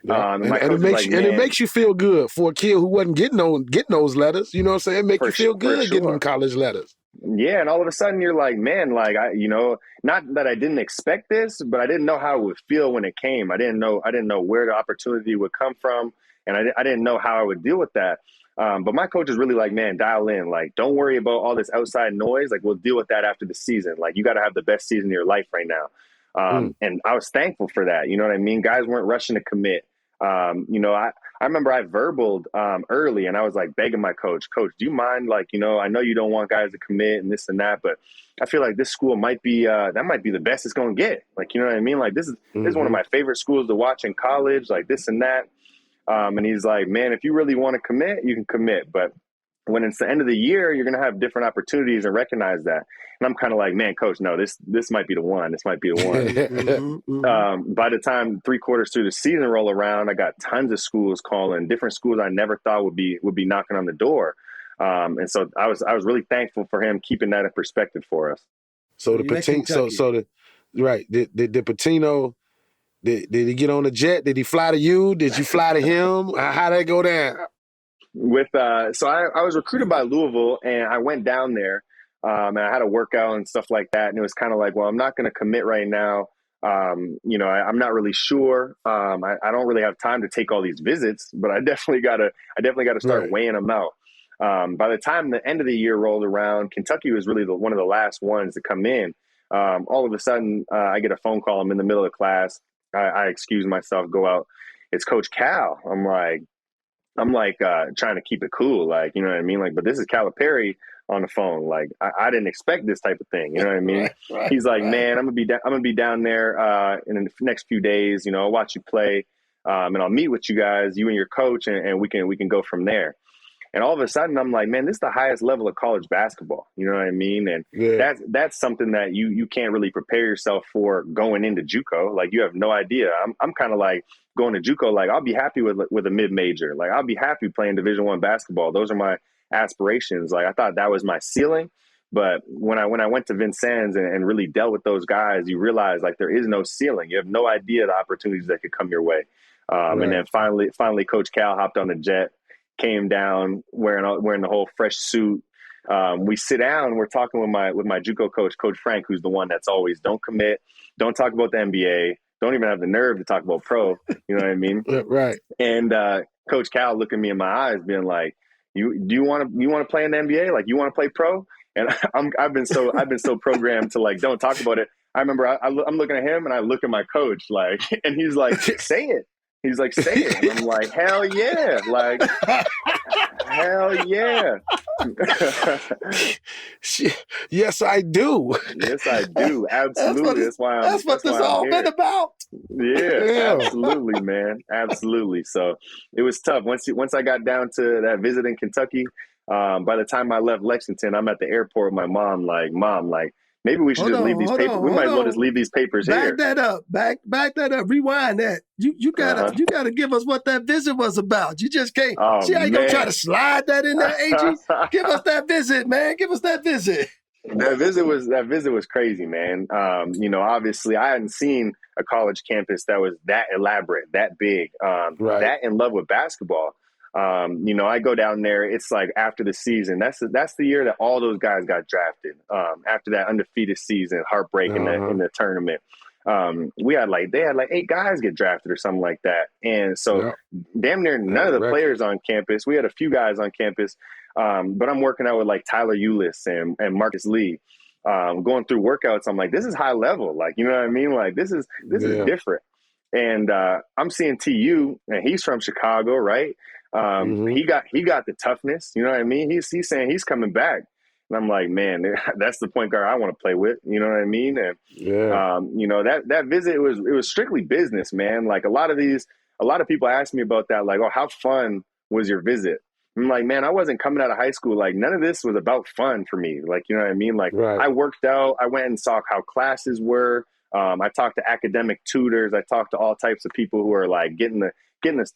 Yeah. And it makes you feel good for a kid who wasn't getting those letters. You know what I'm saying? It makes you feel good getting them college letters. Yeah, and all of a sudden you're like, man, like, not that I didn't expect this, but I didn't know how it would feel when it came. I didn't know where the opportunity would come from, and I didn't know how I would deal with that. But my coach is really like, man, dial in. Like, don't worry about all this outside noise. Like, we'll deal with that after the season. Like, you got to have the best season of your life right now. And I was thankful for that. You know what I mean? Guys weren't rushing to commit. I remember I verbaled early, and I was like begging my coach, do you mind? Like, I know you don't want guys to commit and this and that, but I feel like this school might be the best it's going to get. Like, you know what I mean? Like, this is one of my favorite schools to watch in college, like this and that. And he's like, man, if you really want to commit, you can commit. But when it's the end of the year, you're going to have different opportunities, and recognize that. And I'm kind of like, man, coach, no, this might be the one. This might be the one. By the time 3/4 through the season roll around, I got tons of schools calling, different schools I never thought would be knocking on the door. And so I was really thankful for him keeping that in perspective for us. So the Patino, did Patino, did he get on the jet? Did he fly to you? Did you fly to him? How'd that go down? So I was recruited by Louisville, and I went down there, and I had a workout and stuff like that. And it was kind of like, well, I'm not going to commit right now. I'm not really sure. I don't really have time to take all these visits, but I definitely got to start weighing them out. By the time the end of the year rolled around, Kentucky was really one of the last ones to come in. All of a sudden, I get a phone call. I'm in the middle of class. I excuse myself, go out. It's Coach Cal. I'm like trying to keep it cool, like, you know what I mean? Like, but this is Calipari on the phone. Like, I didn't expect this type of thing. You know what I mean? He's like, man, I'm gonna be down there in the next few days. I'll watch you play, and I'll meet with you guys, you and your coach, and we can go from there. And all of a sudden, I'm like, man, this is the highest level of college basketball. You know what I mean? And that's something that you can't really prepare yourself for going into JUCO. Like, you have no idea. I'm kind of like going to JUCO. Like, I'll be happy with a mid-major. Like, I'll be happy playing Division I basketball. Those are my aspirations. Like, I thought that was my ceiling. But when I went to Vincennes and really dealt with those guys, you realize, like, there is no ceiling. You have no idea the opportunities that could come your way. And then finally, Coach Cal hopped on the jet, came down wearing the whole fresh suit. We sit down, we're talking with my JUCO coach, Coach Frank, who's the one that's always, don't commit, don't talk about the NBA, don't even have the nerve to talk about pro. You know what I mean? Right. And Coach Cal looked at me in my eyes being like, do you want to play in the NBA? Like, you want to play pro? And I've been so programmed to like, don't talk about it. I remember I'm looking at him and I look at my coach like, and he's like, say it. He's like, say it. And I'm like, hell yeah. Like, hell yeah. Yes, I do. Yes, I do. Absolutely. That's what this all been about. Yeah, absolutely, man. Absolutely. So it was tough. Once I got down to that visit in Kentucky, by the time I left Lexington, I'm at the airport with my mom, like, maybe we should just leave these papers. We might as well just leave these papers here. Back that up. Back that up. Rewind that. You gotta give us what that visit was about. You just can't. See how you gonna try to slide that in there, Agee? Give us that visit, man. Give us that visit. That visit was crazy, man. Obviously I hadn't seen a college campus that was that elaborate, that big, that in love with basketball. I go down there. It's like after the season. That's the year that all those guys got drafted. After that undefeated season, heartbreak in the tournament. They had like 8 guys get drafted or something like that. And so damn near none of the players on campus. We had a few guys on campus, but I'm working out with like Tyler Ulis and Marcus Lee. Going through workouts, I'm like, this is high level. Like, you know what I mean? Like, this is different. And I'm seeing TU, and he's from Chicago, right? He got the toughness, you know what I mean? He's saying he's coming back. And I'm like, man, that's the point guard I want to play with, you know what I mean? And that visit, it was strictly business, man. Like a lot of people ask me about that, like, oh, how fun was your visit? I'm like, man, I wasn't coming out of high school. Like, none of this was about fun for me. Like, you know what I mean? Like, I worked out, I went and saw how classes were. I talked to academic tutors. I talked to all types of people who are like getting the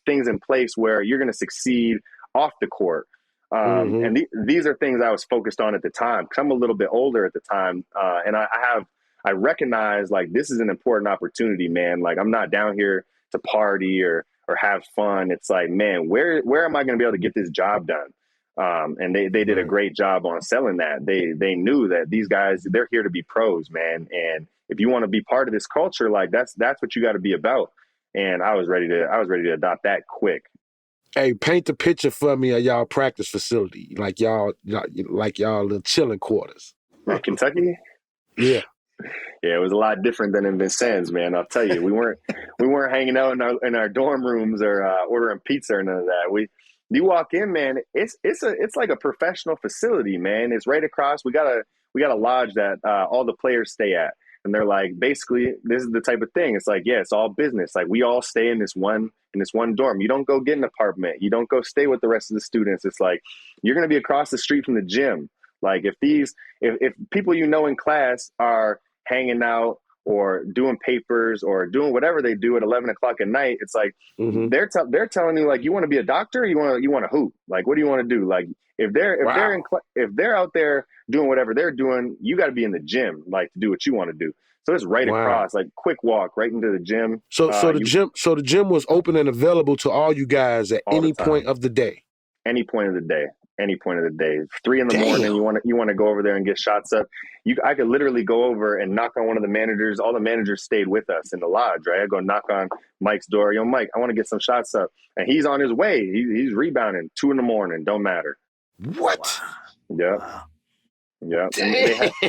things in place where you're going to succeed off the court. And these are things I was focused on at the time, because I'm a little bit older at the time. And I recognize like, this is an important opportunity, man. Like, I'm not down here to party or have fun. It's like, man, where am I going to be able to get this job done? And they did a great job on selling that. They knew that these guys, they're here to be pros, man. And if you want to be part of this culture, like that's what you got to be about. And I was ready to adopt that quick. Hey, paint the picture for me of y'all practice facility, like y'all little chilling quarters. Kentucky? Yeah. Yeah, it was a lot different than in Vincennes, man. I'll tell you, we weren't hanging out in our dorm rooms or ordering pizza or none of that. You walk in, man. It's like a professional facility, man. It's right across. We got a lodge that all the players stay at, and they're like, basically, this is the type of thing. It's like, yeah, it's all business. Like, we all stay in this one dorm. You don't go get an apartment. You don't go stay with the rest of the students. It's like, you're going to be across the street from the gym. Like, if people you know in class are hanging out or doing papers or doing whatever they do at 11 o'clock at night, it's like, they're telling you, like, you want to be a doctor, or you want to hoop? Like, what do you want to do? Like, if they're out there doing whatever they're doing, you got to be in the gym, like, to do what you want to do. So it's right across, like, quick walk right into the gym. So the gym was open and available to all you guys at any point of the day. Any point of the day. 3 in the morning, you want to go over there and get shots up. I could literally go over and knock on one of the managers. All the managers stayed with us in the lodge, right? I go knock on Mike's door. Yo, Mike, I want to get some shots up. And he's on his way. He's rebounding 2 in the morning. Don't matter. What? Yeah. Wow. Yeah.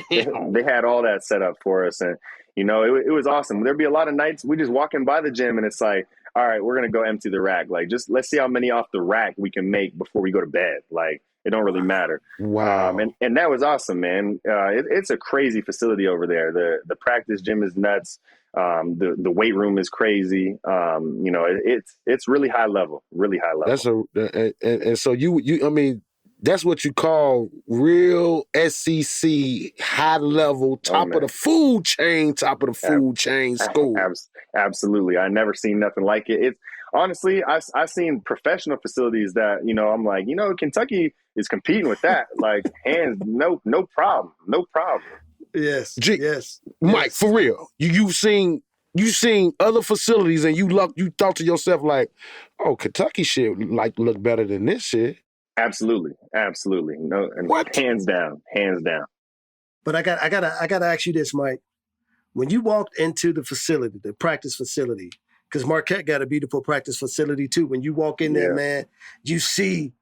They had all that set up for us. And, it was awesome. There'd be a lot of nights we just walking by the gym and it's like, all right, we're going to go empty the rack. Like, just let's see how many off the rack we can make before we go to bed. Like, it don't really matter. Wow. And that was awesome, man. It's a crazy facility over there. The practice gym is nuts. The weight room is crazy. It's really high level, really high level. And so I mean, that's what you call real SEC high level, top of the food chain school. Absolutely. I never seen nothing like it. It's honestly, I've seen professional facilities that, I'm like, Kentucky is competing with that. Like, hands, no problem. No problem. Yes. Yes. Mike, for real. You've seen other facilities and you thought to yourself like, oh, Kentucky shit like look better than this shit. Absolutely. No, and what? Hands down. But I gotta ask you this, Mike. When you walked into the facility, the practice facility, because Marquette got a beautiful practice facility too. When you walk in there, man, you see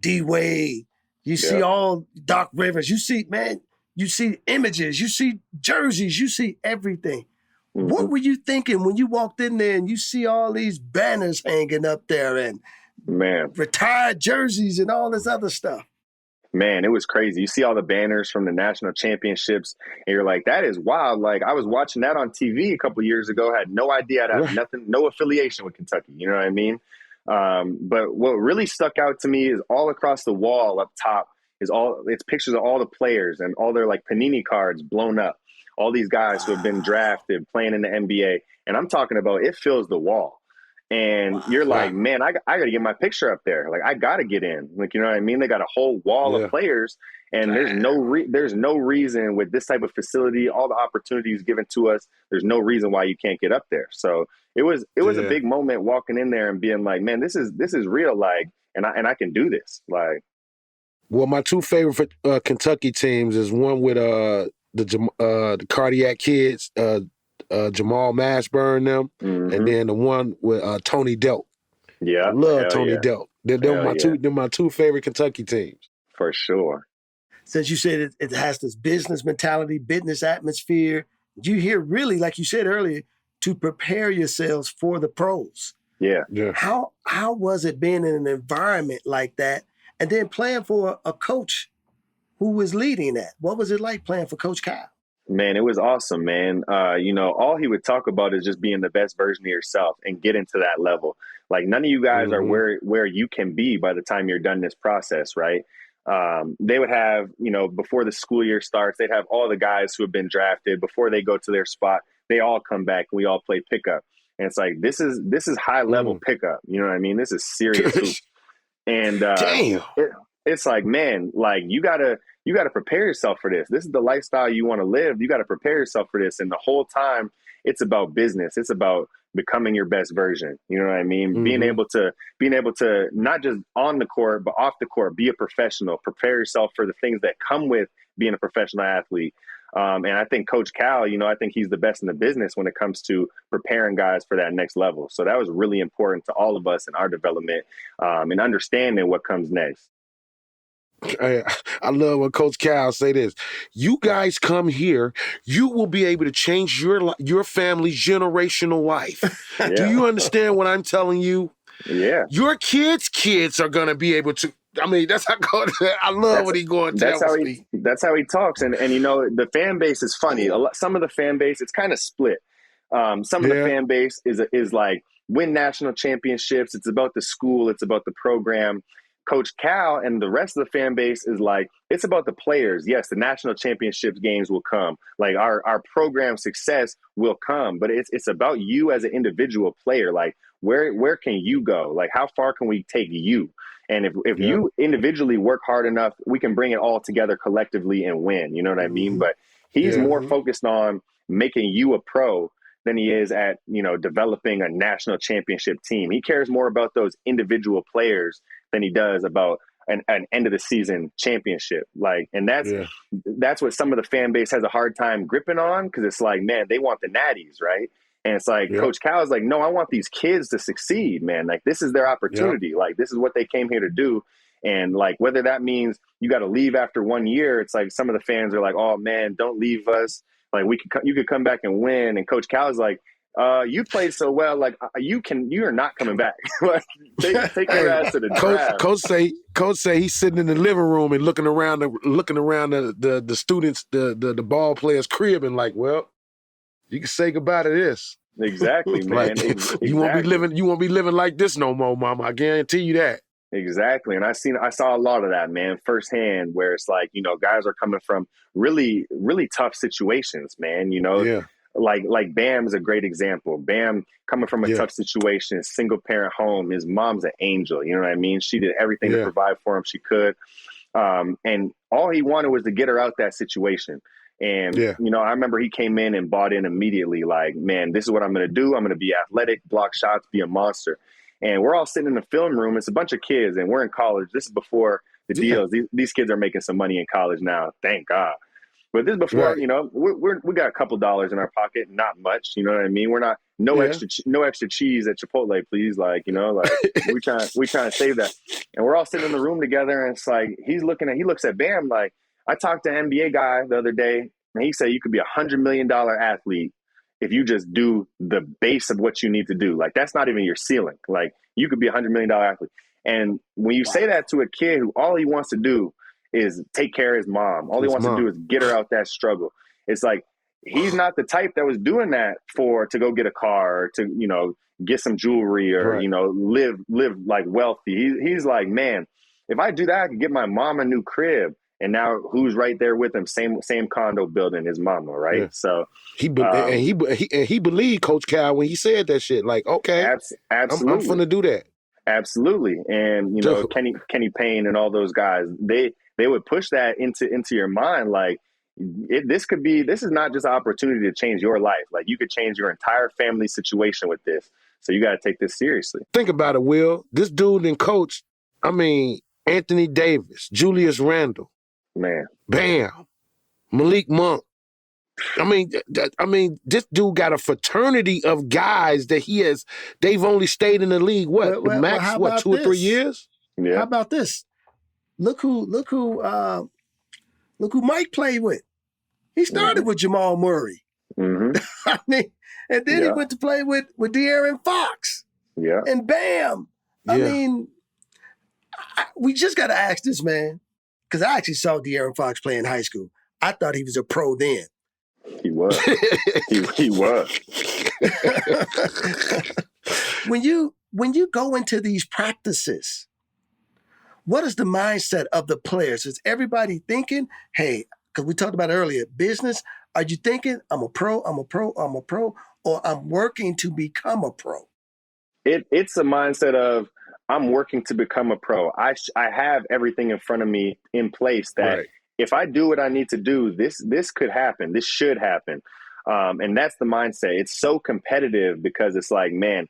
D Wade. You see all Doc Rivers. You see, man, you see images. You see jerseys. You see everything. Mm-hmm. What were you thinking when you walked in there and you see all these banners hanging up there and retired jerseys and all this other stuff? Man, it was crazy. You see all the banners from the national championships, and you're like, that is wild. Like, I was watching that on TV a couple of years ago, had no idea, I'd have nothing, no affiliation with Kentucky. You know what I mean? But what really stuck out to me is all across the wall up top it's pictures of all the players and all their like Panini cards blown up. All these guys who have been drafted playing in the NBA. And I'm talking about, it fills the wall. And you're like, man, I got to get my picture up there. Like, I got to get in. Like, you know what I mean? They got a whole wall of players, and there's no reason with this type of facility, all the opportunities given to us, there's no reason why you can't get up there. So it was a big moment walking in there and being like, man, this is real. Like, and I can do this. Like, well, my two favorite Kentucky teams is one with the Cardiac Kids, Jamal Mashburn them, and then the one with Tony Delk. Yeah, I love Tony Delk. They're my two favorite Kentucky teams. For sure. Since you said it has this business mentality, business atmosphere, you hear really, like you said earlier, to prepare yourselves for the pros. Yeah. How was it being in an environment like that, and then playing for a coach who was leading that? What was it like playing for Coach Kyle? Man, it was awesome, man. All he would talk about is just being the best version of yourself and getting to that level. Like, none of you guys are where you can be by the time you're done this process, right? They would have, before the school year starts, they'd have all the guys who have been drafted before they go to their spot. They all come back and we all play pickup. And it's like, this is high level pickup. You know what I mean? This is serious hoop. And damn. It's like, man, like you gotta prepare yourself for this. This is the lifestyle you want to live. You got to prepare yourself for this. And the whole time it's about business. It's about becoming your best version. You know what I mean? Being able to not just on the court, but off the court, be a professional, prepare yourself for the things that come with being a professional athlete. And I think Coach Cal, I think he's the best in the business when it comes to preparing guys for that next level. So that was really important to all of us in our development, and understanding what comes next. I love when Coach Cal say this. You guys come here, you will be able to change your family's generational life. Do you understand what I'm telling you? Yeah. Your kids are going to be able to. I mean, that's how I love what he going to tell me. That's how he talks. And the fan base is funny. Some of the fan base, it's kind of split. Some of the fan base is like win national championships. It's about the school. It's about the program. Coach Cal and the rest of the fan base is like, it's about the players. Yes, the national championships games will come. Like our program success will come, but it's about you as an individual player. Like where can you go? Like how far can we take you? And if you individually work hard enough, we can bring it all together collectively and win. You know what I mean? But he's more focused on making you a pro than he is at, developing a national championship team. He cares more about those individual players than he does about an end of the season championship. Like, and that's what some of the fan base has a hard time gripping on. Cause it's like, man, they want the natties, right? And it's like, Coach Cal is like, no, I want these kids to succeed, man. Like, this is their opportunity. Like, this is what they came here to do. And like, whether that means you got to leave after 1 year, it's like some of the fans are like, oh man, don't leave us. Like you could come back and win. And Coach Cal is like, you played so well. Like you are not coming back. Like, take your ass to the draft. Coach say he's sitting in the living room and looking around the students, the ball players' crib, and like, well, you can say goodbye to this. Exactly, man. Exactly. You won't be living like this no more, Mama. I guarantee you that. Exactly. And I saw a lot of that, man, firsthand, where it's like, guys are coming from really, really tough situations, man, like Bam is a great example. Bam coming from a tough situation, single parent home, his mom's an angel. You know what I mean? She did everything to provide for him she could. And all he wanted was to get her out that situation. And, I remember he came in and bought in immediately, like, man, this is what I'm going to do. I'm going to be athletic, block shots, be a monster. And we're all sitting in the film room. It's a bunch of kids and we're in college. This is before the deals. These kids are making some money in college now. Thank God. But this is before, we got a couple dollars in our pocket, not much. You know what I mean? We're not no extra cheese at Chipotle, please. Like, you know, like we trying to save that. And we're all sitting in the room together, and it's like he looks at Bam like, I talked to an NBA guy the other day, and he said you could be $100 million athlete if you just do the base of what you need to do. Like, that's not even your ceiling. Like, you could be $100 million athlete. And when you say that to a kid who all he wants to do is take care of his mom, all he wants to do is get her out that struggle. It's like, he's not the type that was doing that to go get a car or to, you know, get some jewelry or, you know, live like wealthy. He's like, man, if I do that, I could get my mom a new crib. And now who's right there with him? Same condo building, his mama, right? Yeah. So he believed Coach Cal when he said that shit. Like, okay, absolutely, I'm finna do that. Absolutely, and you know, Kenny Payne and all those guys, they would push that into your mind, like this is not just an opportunity to change your life. Like, you could change your entire family situation with this. So you got to take this seriously. Think about it, Will. This dude and coach, I mean, Anthony Davis, Julius Randle. Man, Bam, Malik Monk. I mean, this dude got a fraternity of guys that they've only stayed in the league, max 2 or 3 years? Yeah. How about this? Look who Mike played with. He started with Jamal Murray. Mm-hmm. I mean, and then he went to play with De'Aaron Fox. Yeah. And bam. I mean, we just got to ask this man. Because I actually saw De'Aaron Fox play in high school. I thought he was a pro then. He was. he was. When you go into these practices, what is the mindset of the players? Is everybody thinking, hey, because we talked about earlier, business, are you thinking I'm a pro, or I'm working to become a pro? It's a mindset of, I'm working to become a pro. I have everything in front of me in place that if I do what I need to do, this could happen. This should happen. And that's the mindset. It's so competitive because it's like, man,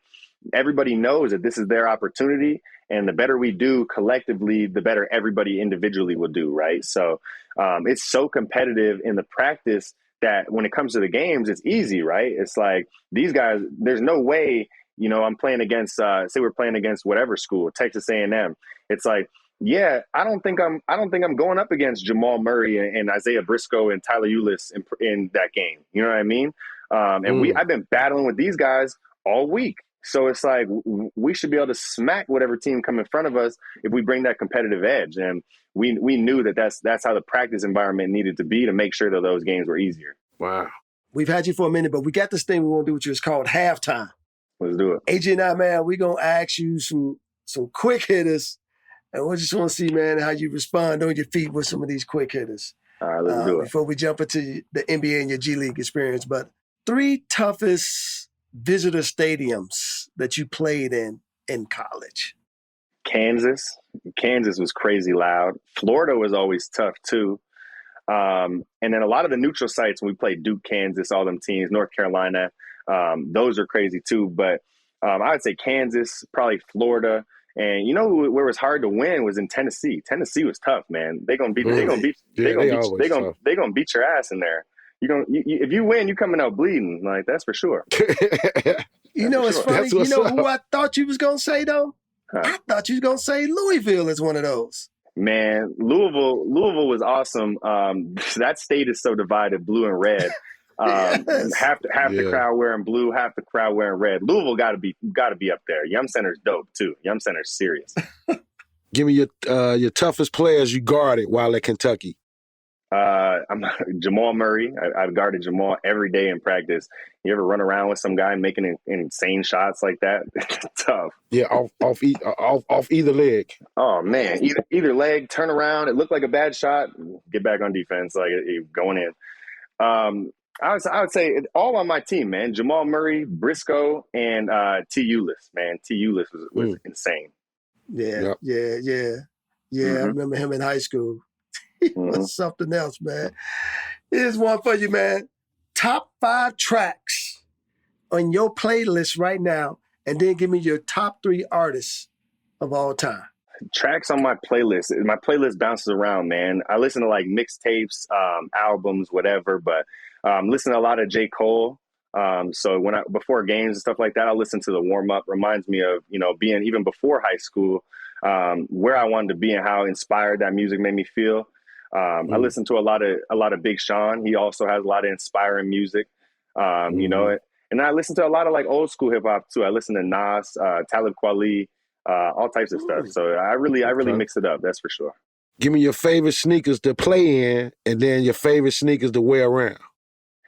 everybody knows that this is their opportunity. And the better we do collectively, the better everybody individually will do, right? So it's so competitive in the practice that when it comes to the games, it's easy, right? It's like, these guys, there's no way, you know, I'm playing against, say we're playing against whatever school, Texas A&M. It's like, yeah, I don't think I'm going up against Jamal Murray and Isaiah Briscoe and Tyler Ulis in that game. You know what I mean? And I've been battling with these guys all week. So it's like, we should be able to smack whatever team come in front of us if we bring that competitive edge. And we knew that's how the practice environment needed to be to make sure that those games were easier. Wow. We've had you for a minute, but we got this thing we want to do with you. It's called halftime. Let's do it. Agee and I, man, we're going to ask you some quick hitters, and we just want to see, man, how you respond on your feet with some of these quick hitters. All right, let's do it. Before we jump into the NBA and your G League experience, but 3 toughest visitor stadiums that you played in college. Kansas was crazy loud. Florida was always tough too. And then a lot of the neutral sites when we played Duke, Kansas, all them teams, North Carolina, those are crazy too. But I would say Kansas, probably Florida, and you know where it was hard to win was in Tennessee. Tennessee was tough, man. They're gonna beat your ass in there. If you win, you coming out bleeding. Like, that's for sure. You know, it's funny. You know who I thought you was gonna say though? I thought you was gonna say Louisville is one of those. Man, Louisville was awesome. That state is so divided, blue and red. Yes. Half the crowd wearing blue, half the crowd wearing red. Louisville got to be up there. Yum Center's dope too. Yum Center's serious. Give me your toughest players you guarded while at Kentucky. I'm Jamal Murray. I've guarded Jamal every day in practice. You ever run around with some guy making insane shots like that? Tough. Yeah, off either leg. Oh man, either leg, turn around. It looked like a bad shot. Get back on defense, like going in. I would say all on my team, man. Jamal Murray, Briscoe, and T. Ulis. Man, T. Ulis was insane. Yeah. I remember him in high school. He was something else, man. Here's one for you, man. Top 5 tracks on your playlist right now, and then give me your top 3 artists of all time. Tracks on my playlist. My playlist bounces around, man. I listen to like mixtapes, albums, whatever, but listen to a lot of J. Cole. So before games and stuff like that, I listen to the warm up. Reminds me of, being even before high school, where I wanted to be and how inspired that music made me feel. I listen to a lot of Big Sean. He also has a lot of inspiring music, and I listen to a lot of like old school hip hop too. I listen to Nas, Talib Kweli, all types of stuff. So I really mix it up. That's for sure. Give me your favorite sneakers to play in, and then your favorite sneakers to wear around.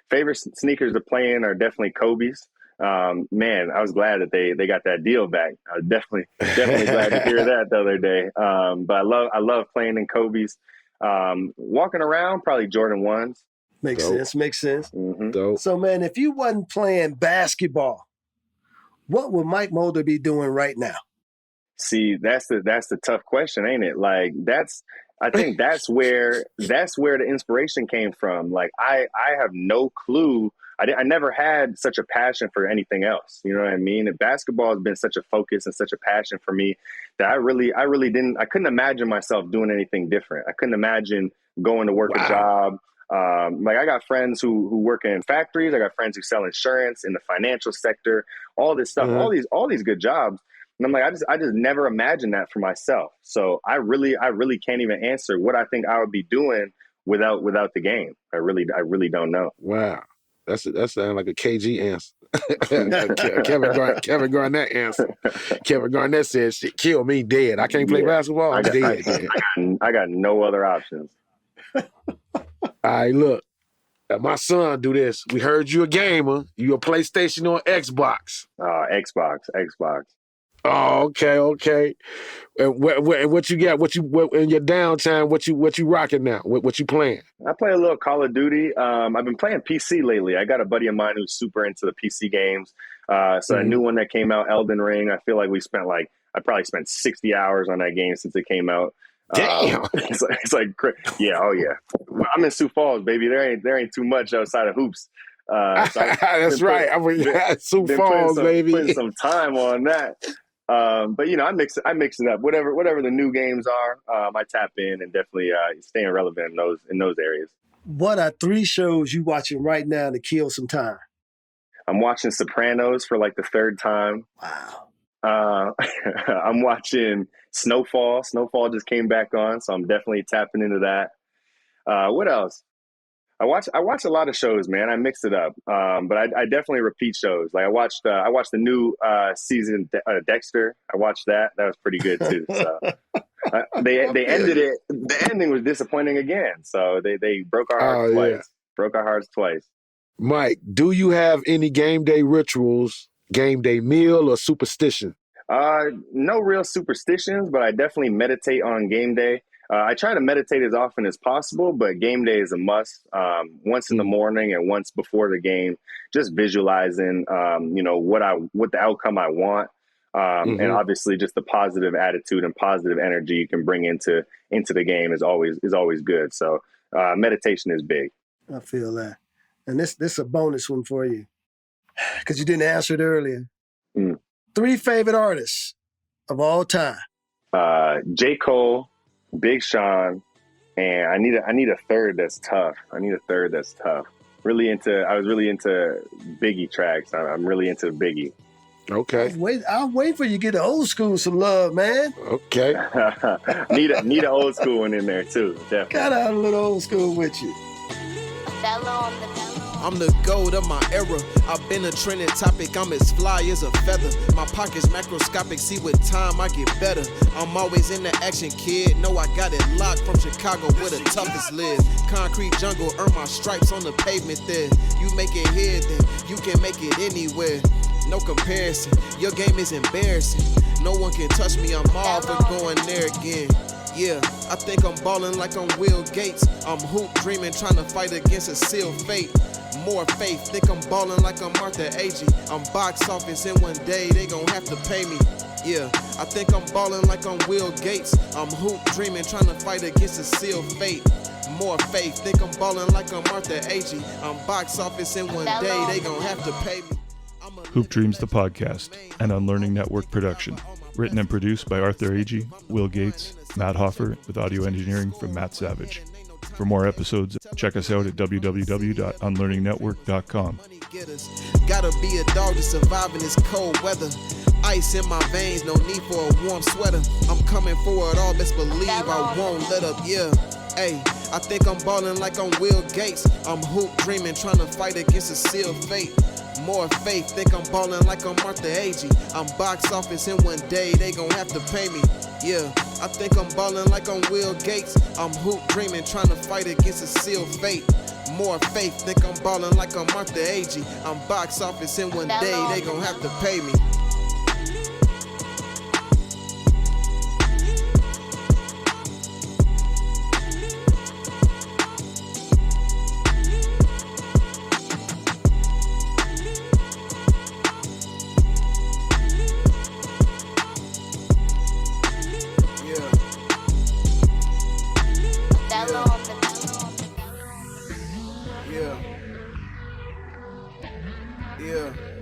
Favorite sneakers to play in are definitely Kobe's. Man, I was glad that they got that deal back. I was definitely glad to hear that the other day. But I love playing in Kobe's. Walking around, probably Jordan 1s. Makes sense. Mm-hmm. So, man, if you wasn't playing basketball, what would Mychal Mulder be doing right now? See, that's the tough question, ain't it? Like I think that's where the inspiration came from. Like I have no clue. I never had such a passion for anything else. You know what I mean? And basketball has been such a focus and such a passion for me that I couldn't imagine myself doing anything different. I couldn't imagine going to work a job. Like I got friends who work in factories. I got friends who sell insurance in the financial sector, all this stuff, all these good jobs. And I'm like, I just never imagined that for myself. So I really can't even answer what I think I would be doing without the game. I really don't know. Wow. That sounds like a KG answer. Kevin Garnett answer. Kevin Garnett said, "Shit, kill me dead. I can't play basketball. I'm dead." I got no other options. All right, look. My son do this. We heard you a gamer. You a PlayStation or Xbox? Xbox. Oh, okay. And what you got? What in your downtime? What you rocking now? What you playing? I play a little Call of Duty. I've been playing PC lately. I got a buddy of mine who's super into the PC games. So a new one that came out, Elden Ring. I feel like I probably spent 60 hours on that game since it came out. Damn. It's like, yeah, oh yeah. I'm in Sioux Falls, baby. There ain't too much outside of hoops. That's right. Sioux Falls, baby. Putting some time on that. But I mix it up. Whatever the new games are, I tap in and definitely staying relevant in those areas. What are 3 shows you watching right now to kill some time? I'm watching Sopranos for like the 3rd time. Wow. I'm watching Snowfall. Snowfall just came back on, so I'm definitely tapping into that. What else? I watch a lot of shows, man. I mix it up, but I definitely repeat shows. Like I watched the new season Dexter. I watched that. That was pretty good too. So they ended it. The ending was disappointing again. So they broke our hearts twice. Yeah. Broke our hearts twice. Mike, do you have any game day rituals, game day meal, or superstition? No real superstitions, but I definitely meditate on game day. I try to meditate as often as possible, but game day is a must. Once in the morning and once before the game, just visualizing, what the outcome I want. And obviously just the positive attitude and positive energy you can bring into the game is always good. So, meditation is big. I feel that. And this is a bonus one for you because you didn't answer it earlier. 3 favorite artists of all time. J. Cole, Big Sean, and I need a third that's tough. I was really into Biggie tracks. I'm really into Biggie. Okay. I'll wait for you to get the old school some love, man. Okay. need an old school one in there too. Definitely. Got out a little old school with you. I'm the gold of my era. I've been a trending topic. I'm as fly as a feather. My pockets macroscopic. See, with time I get better. I'm always in the action, kid. Know I got it locked from Chicago where the toughest live. Concrete jungle, earn my stripes on the pavement there. You make it here, then you can make it anywhere. No comparison. Your game is embarrassing. No one can touch me. I'm all for going there again. Yeah, I think I'm ballin' like I'm Will Gates. I'm hoop dreaming, trying to fight against a sealed fate. More faith, think I'm ballin' like I'm Agee. I'm box office and one day they gon' have to pay me. Yeah, I think I'm ballin' like I'm Will Gates. I'm hoop dreaming, trying to fight against a sealed fate. More faith, think I'm ballin' like I'm Agee. I'm box office and one day they gon' have to pay me. Hoop Dreams, the podcast, an Unlearning Network production. Written and produced by Agee, Will Gates, Matt Hoffar, with audio engineering from Matt Savage. For more episodes, check us out at www.unlearningnetwork.com. Gotta be a dog to survive in this cold weather. Ice in my veins, no need for a warm sweater. I'm coming for it all, best believe I won't let up, yeah. Hey, I think I'm ballin' like I'm Will Gates. I'm hoop dreaming, trying to fight against a sealed fate. More faith, think I'm ballin' like I'm Agee. I'm box office and one day they gon' have to pay me. Yeah, I think I'm ballin' like I'm Will Gates. I'm hoop dreaming, trying to fight against a sealed fate. More faith, think I'm ballin' like I'm Agee. I'm box office and one day they gon' have to pay me. Yeah.